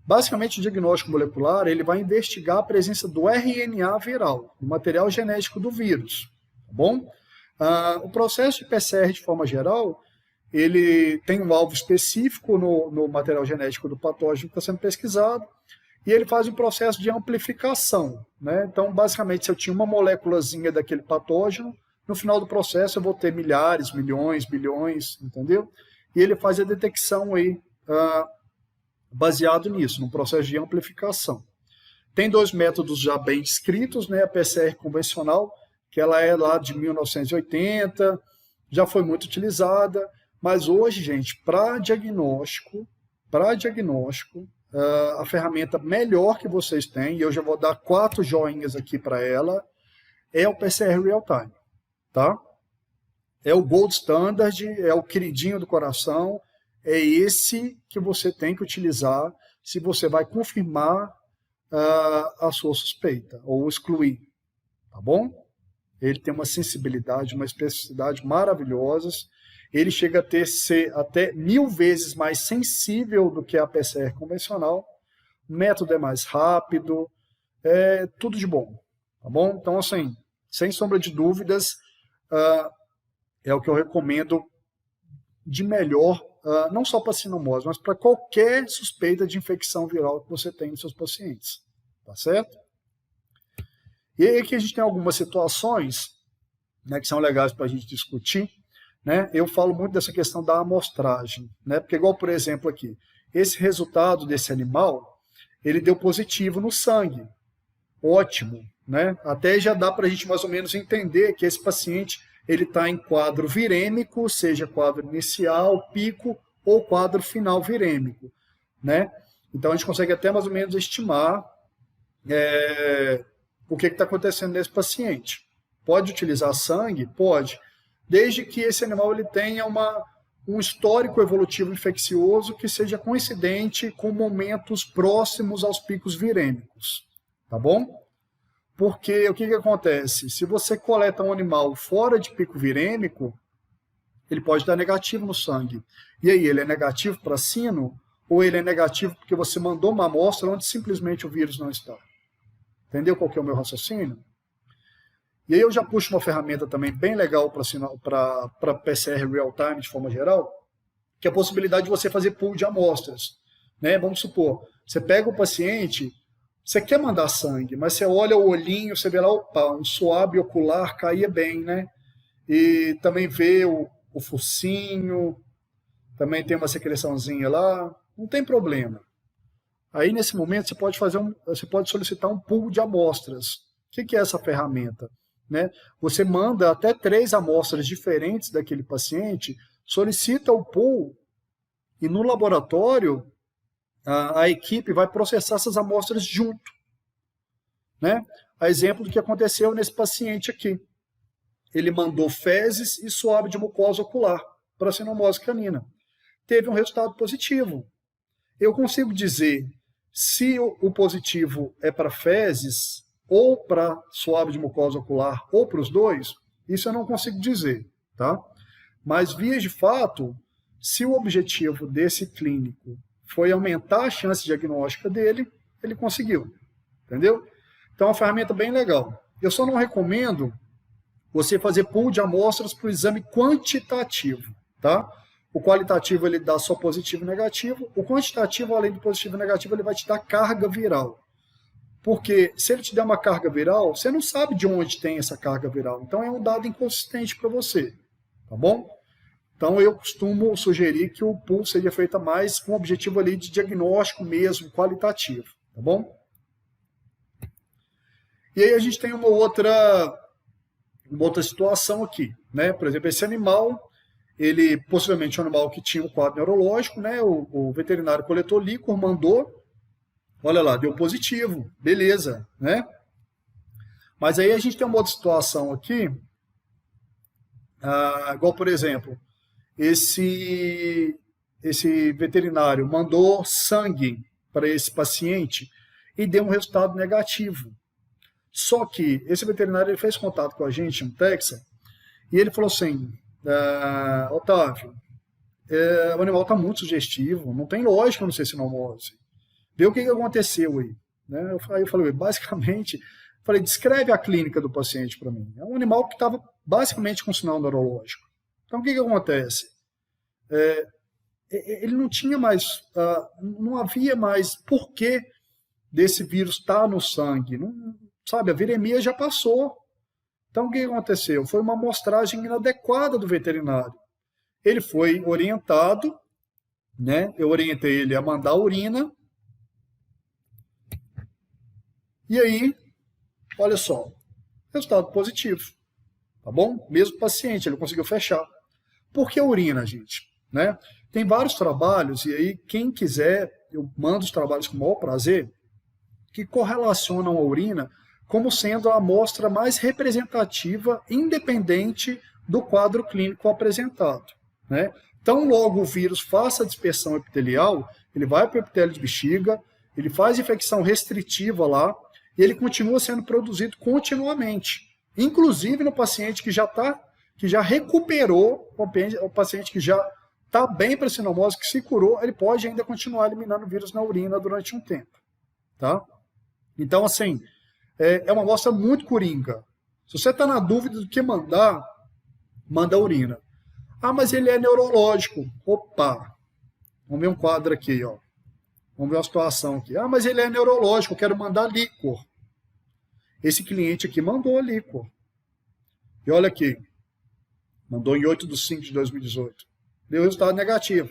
Basicamente o diagnóstico molecular ele vai investigar a presença do RNA viral, do material genético do vírus, tá bom? O processo de PCR de forma geral, ele tem um alvo específico no material genético do patógeno que está sendo pesquisado, e ele faz um processo de amplificação, né? Então, basicamente, se eu tinha uma moléculazinha daquele patógeno, no final do processo eu vou ter milhares, milhões, bilhões, entendeu? E ele faz a detecção aí, baseado nisso, no processo de amplificação. Tem dois métodos já bem descritos, né? A PCR convencional, que ela é lá de 1980, já foi muito utilizada, mas hoje, gente, para diagnóstico, a ferramenta melhor que vocês têm, e eu já vou dar 4 joinhas aqui para ela, é o PCR Real Time, tá? É o gold standard, é o queridinho do coração, é esse que você tem que utilizar se você vai confirmar a sua suspeita, ou excluir, tá bom? Ele tem uma sensibilidade, uma especificidade maravilhosas, ele chega a ser até 1000 vezes mais sensível do que a PCR convencional, o método é mais rápido, é tudo de bom, tá bom? Então, assim, sem sombra de dúvidas, é o que eu recomendo de melhor, não só para sinomose, mas para qualquer suspeita de infecção viral que você tem nos seus pacientes, tá certo? E aí aqui a gente tem algumas situações, né, que são legais para a gente discutir, né? Eu falo muito dessa questão da amostragem, né? Porque igual, por exemplo, aqui, esse resultado desse animal, ele deu positivo no sangue, ótimo, né? Até já dá para a gente mais ou menos entender que esse paciente ele está em quadro virêmico, seja quadro inicial, pico, ou quadro final virêmico, né? Então a gente consegue até mais ou menos estimar o que está acontecendo nesse paciente. Pode utilizar sangue? Pode, desde que esse animal ele tenha um histórico evolutivo infeccioso que seja coincidente com momentos próximos aos picos virêmicos, tá bom? Porque o que acontece? Se você coleta um animal fora de pico virêmico, ele pode dar negativo no sangue. E aí, ele é negativo para sino ou ele é negativo porque você mandou uma amostra onde simplesmente o vírus não está? Entendeu qual que é o meu raciocínio? E aí eu já puxo uma ferramenta também bem legal para PCR real-time de forma geral, que é a possibilidade de você fazer pool de amostras, né? Vamos supor, você pega o paciente, você quer mandar sangue, mas você olha o olhinho, você vê lá, opa, um suave ocular caía bem, né? E também vê o focinho, também tem uma secreçãozinha lá, não tem problema. Aí nesse momento você pode solicitar um pool de amostras. O que é essa ferramenta? Né? Você manda até 3 amostras diferentes daquele paciente, solicita o pool e no laboratório a equipe vai processar essas amostras junto. Né? A exemplo do que aconteceu nesse paciente aqui. Ele mandou fezes e suave de mucosa ocular para a sinomose canina. Teve um resultado positivo. Eu consigo dizer se o positivo é para fezes ou para suave de mucosa ocular, ou para os dois, isso eu não consigo dizer, tá? Mas, via de fato, se o objetivo desse clínico foi aumentar a chance diagnóstica dele, ele conseguiu, entendeu? Então, é uma ferramenta bem legal. Eu só não recomendo você fazer pool de amostras para o exame quantitativo, tá? O qualitativo, ele dá só positivo e negativo. O quantitativo, além do positivo e negativo, ele vai te dar carga viral. Porque se ele te der uma carga viral, você não sabe de onde tem essa carga viral. Então é um dado inconsistente para você, tá bom? Então eu costumo sugerir que o pool seja feito mais com o objetivo ali de diagnóstico mesmo, qualitativo, tá bom? E aí a gente tem uma outra situação aqui, né? Por exemplo, esse animal, ele possivelmente é um animal que tinha um quadro neurológico, né? O veterinário coletou líquor, mandou, olha lá, deu positivo, beleza, né? Mas aí a gente tem uma outra situação aqui, igual, por exemplo, esse esse veterinário mandou sangue para esse paciente e deu um resultado negativo. Só que esse veterinário ele fez contato com a gente no Texas e ele falou assim, Otávio, o animal está muito sugestivo, não tem lógica no cistinomose. Vê o que aconteceu aí. Né? Aí eu falei, basicamente, descreve a clínica do paciente para mim. É um animal que estava basicamente com sinal neurológico. Então o que acontece? Ele não tinha mais, não havia mais porquê desse vírus estar no sangue. Não, sabe, a viremia já passou. Então o que aconteceu? Foi uma amostragem inadequada do veterinário. Ele foi orientado, né? Eu orientei ele a mandar urina. E aí, olha só, resultado positivo, tá bom? Mesmo paciente, ele conseguiu fechar. Por que a urina, gente? Né? Tem vários trabalhos, e aí quem quiser, eu mando os trabalhos com o maior prazer, que correlacionam a urina como sendo a amostra mais representativa, independente do quadro clínico apresentado. Né? Então, logo o vírus faça a dispersão epitelial, ele vai para o epitélio de bexiga, ele faz infecção restritiva lá, e ele continua sendo produzido continuamente. Inclusive no paciente que já recuperou, o paciente que já está bem para a sinomose, que se curou, ele pode ainda continuar eliminando o vírus na urina durante um tempo. Tá? Então, assim, é uma amostra muito coringa. Se você está na dúvida do que mandar, manda a urina. Ah, mas ele é neurológico. Opa! Vamos ver um quadro aqui, ó. Vamos ver uma situação aqui. Ah, mas ele é neurológico, eu quero mandar líquor. Esse cliente aqui mandou líquor. E olha aqui. Mandou em 8/5/2018. Deu resultado negativo.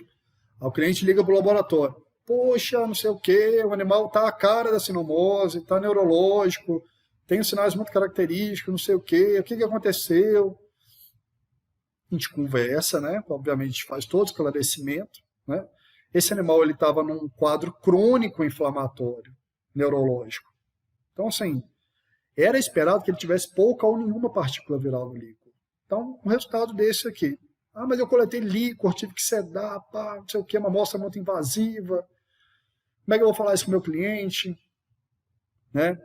Aí o cliente liga para o laboratório. Poxa, não sei o quê, o animal está a cara da sinomose, está neurológico, tem sinais muito característicos, não sei o que aconteceu? A gente conversa, né? Obviamente a gente faz todo o esclarecimento, né? Esse animal ele estava num quadro crônico inflamatório, neurológico. Então, assim, era esperado que ele tivesse pouca ou nenhuma partícula viral no líquor. Então, o resultado desse aqui. Ah, mas eu coletei líquor, tive que sedar, pá, não sei o que, uma amostra muito invasiva. Como é que eu vou falar isso com o meu cliente? Né?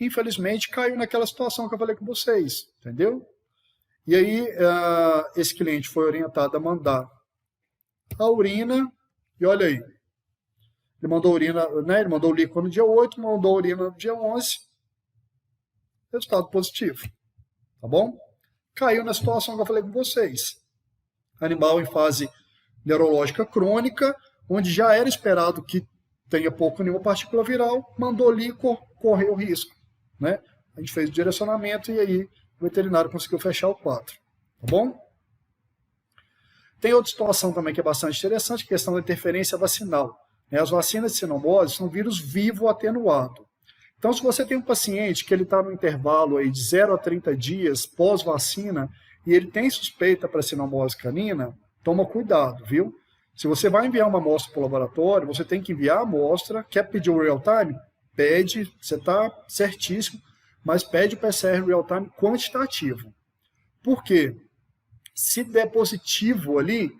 Infelizmente, caiu naquela situação que eu falei com vocês, entendeu? E aí, esse cliente foi orientado a mandar a urina, e olha aí, ele mandou urina, né? Ele mandou o líquido no dia 8, mandou a urina no dia 11, resultado positivo, tá bom? Caiu na situação que eu falei com vocês. Animal em fase neurológica crônica, onde já era esperado que tenha pouco nenhuma partícula viral, mandou líquor, correu risco, né? A gente fez o direcionamento e aí o veterinário conseguiu fechar o quadro, tá bom? Tem outra situação também que é bastante interessante, a questão da interferência vacinal. As vacinas de sinomose são vírus vivo atenuado. Então, se você tem um paciente que ele está no intervalo aí de 0 a 30 dias pós-vacina e ele tem suspeita para sinomose canina, toma cuidado, viu? Se você vai enviar uma amostra para o laboratório, você tem que enviar a amostra. Quer pedir o real-time? Pede, você está certíssimo, mas pede o PCR real-time quantitativo. Por quê? Se der positivo ali,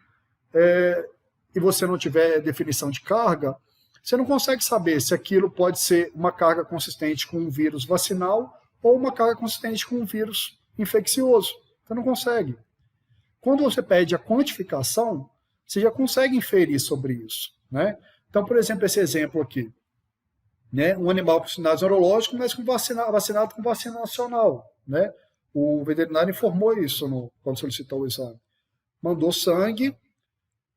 e você não tiver definição de carga, você não consegue saber se aquilo pode ser uma carga consistente com um vírus vacinal ou uma carga consistente com um vírus infeccioso. Você não consegue. Quando você pede a quantificação, você já consegue inferir sobre isso. Né? Então, por exemplo, esse exemplo aqui. Né? Um animal com sinais neurológicos, mas vacinado com vacina nacional. Né? O veterinário informou isso quando solicitou o exame. Mandou sangue,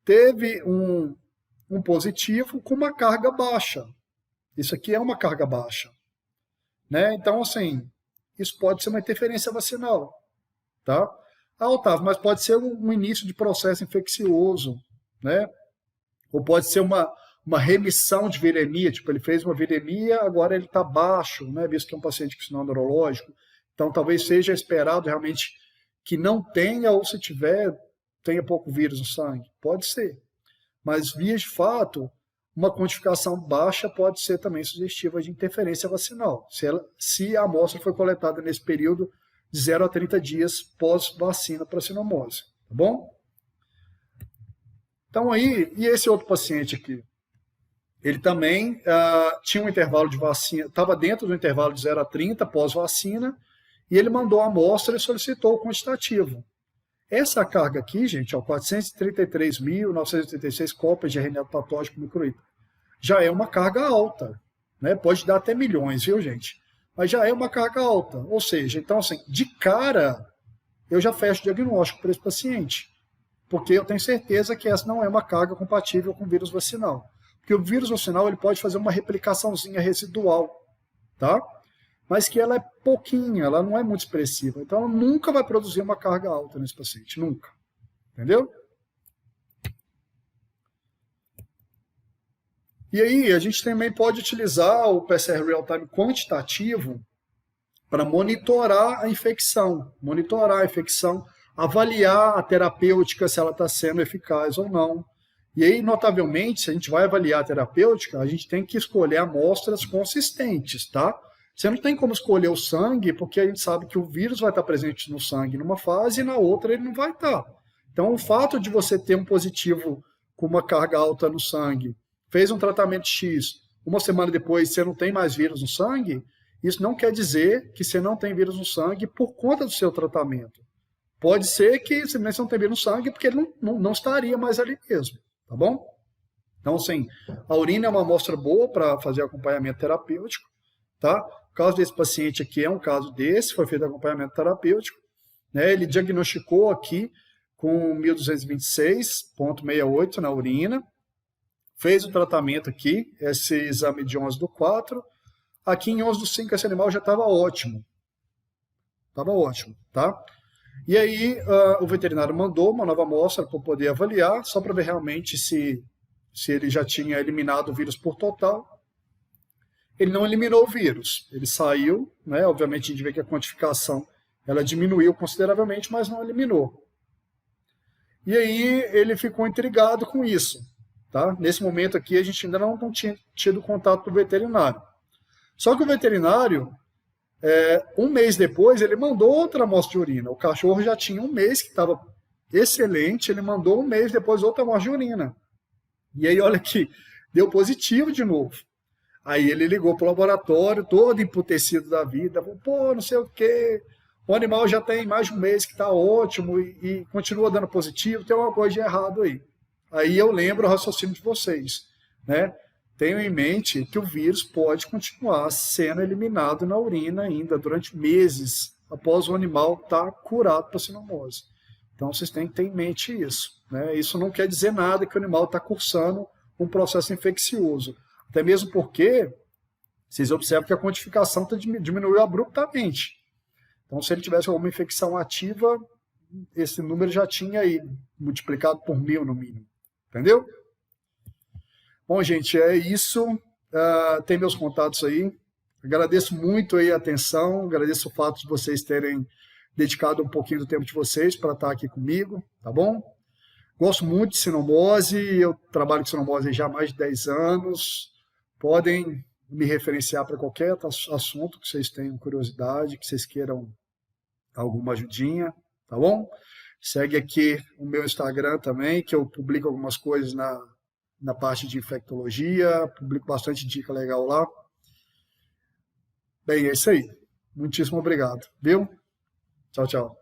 teve um positivo com uma carga baixa. Isso aqui é uma carga baixa. Né? Então, assim, isso pode ser uma interferência vacinal. Tá? Ah, Otávio, mas pode ser um início de processo infeccioso, né? Ou pode ser uma remissão de viremia, tipo, ele fez uma viremia, agora ele está baixo, né? Visto que é um paciente com sinal neurológico. Então, talvez seja esperado realmente que não tenha, ou se tiver, tenha pouco vírus no sangue. Pode ser. Mas, via de fato, uma quantificação baixa pode ser também sugestiva de interferência vacinal, se a amostra foi coletada nesse período de 0 a 30 dias pós-vacina para sinomose, tá bom? Então aí, e esse outro paciente aqui? Ele também tinha um intervalo de vacina, estava dentro do intervalo de 0 a 30 pós-vacina, e ele mandou a amostra e solicitou o quantitativo. Essa carga aqui, gente, 433.986 cópias de RNA patógeno microíta, já é uma carga alta, né? Pode dar até milhões, viu, gente? Mas já é uma carga alta. Ou seja, então, assim, de cara, eu já fecho o diagnóstico para esse paciente, porque eu tenho certeza que essa não é uma carga compatível com o vírus vacinal. Porque o vírus vacinal ele pode fazer uma replicaçãozinha residual, tá? Mas que ela é pouquinha, ela não é muito expressiva. Então, ela nunca vai produzir uma carga alta nesse paciente, nunca. Entendeu? E aí, a gente também pode utilizar o PCR real-time quantitativo para monitorar a infecção, avaliar a terapêutica, se ela está sendo eficaz ou não. E aí, notavelmente, se a gente vai avaliar a terapêutica, a gente tem que escolher amostras consistentes, tá? Você não tem como escolher o sangue, porque a gente sabe que o vírus vai estar presente no sangue numa fase e na outra ele não vai estar. Então, o fato de você ter um positivo com uma carga alta no sangue, fez um tratamento X, uma semana depois você não tem mais vírus no sangue, isso não quer dizer que você não tem vírus no sangue por conta do seu tratamento. Pode ser que você não tem vírus no sangue porque ele não estaria mais ali mesmo, tá bom? Então, assim, a urina é uma amostra boa para fazer acompanhamento terapêutico, tá? O caso desse paciente aqui é um caso desse, foi feito acompanhamento terapêutico, né? Ele diagnosticou aqui com 1226,68 na urina, fez o tratamento aqui, esse exame de 11 do 4, aqui em 11 do 5 esse animal já estava ótimo, tá? E aí o veterinário mandou uma nova amostra para poder avaliar, só para ver realmente se ele já tinha eliminado o vírus por total. Ele não eliminou o vírus, ele saiu, né? Obviamente a gente vê que a quantificação ela diminuiu consideravelmente, mas não eliminou. E aí ele ficou intrigado com isso, tá? Nesse momento aqui a gente ainda não tinha tido contato com o veterinário. Só que o veterinário, um mês depois, ele mandou outra amostra de urina. O cachorro já tinha um mês que estava excelente, ele mandou um mês depois outra amostra de urina. E aí olha aqui, deu positivo de novo. Aí ele ligou para o laboratório, todo emputecido da vida, falou, pô, não sei o quê, o animal já tem mais de um mês que está ótimo e continua dando positivo, tem alguma coisa de errado aí. Aí eu lembro o raciocínio de vocês, né? Tenham em mente que o vírus pode continuar sendo eliminado na urina ainda durante meses após o animal estar curado para a cinomose. Então vocês têm que ter em mente isso, né? Isso não quer dizer nada que o animal está cursando um processo infeccioso. Até mesmo porque vocês observam que a quantificação diminuiu abruptamente. Então, se ele tivesse alguma infecção ativa, esse número já tinha aí multiplicado por 1000 no mínimo. Entendeu? Bom, gente, é isso. Tem meus contatos aí. Agradeço muito aí a atenção, agradeço o fato de vocês terem dedicado um pouquinho do tempo de vocês para estar aqui comigo, tá bom? Gosto muito de sinomose, eu trabalho com sinomose já há mais de 10 anos. Podem me referenciar para qualquer assunto que vocês tenham curiosidade, que vocês queiram alguma ajudinha, tá bom? Segue aqui o meu Instagram também, que eu publico algumas coisas na parte de infectologia, publico bastante dica legal lá. Bem, é isso aí. Muitíssimo obrigado, viu? Tchau, tchau.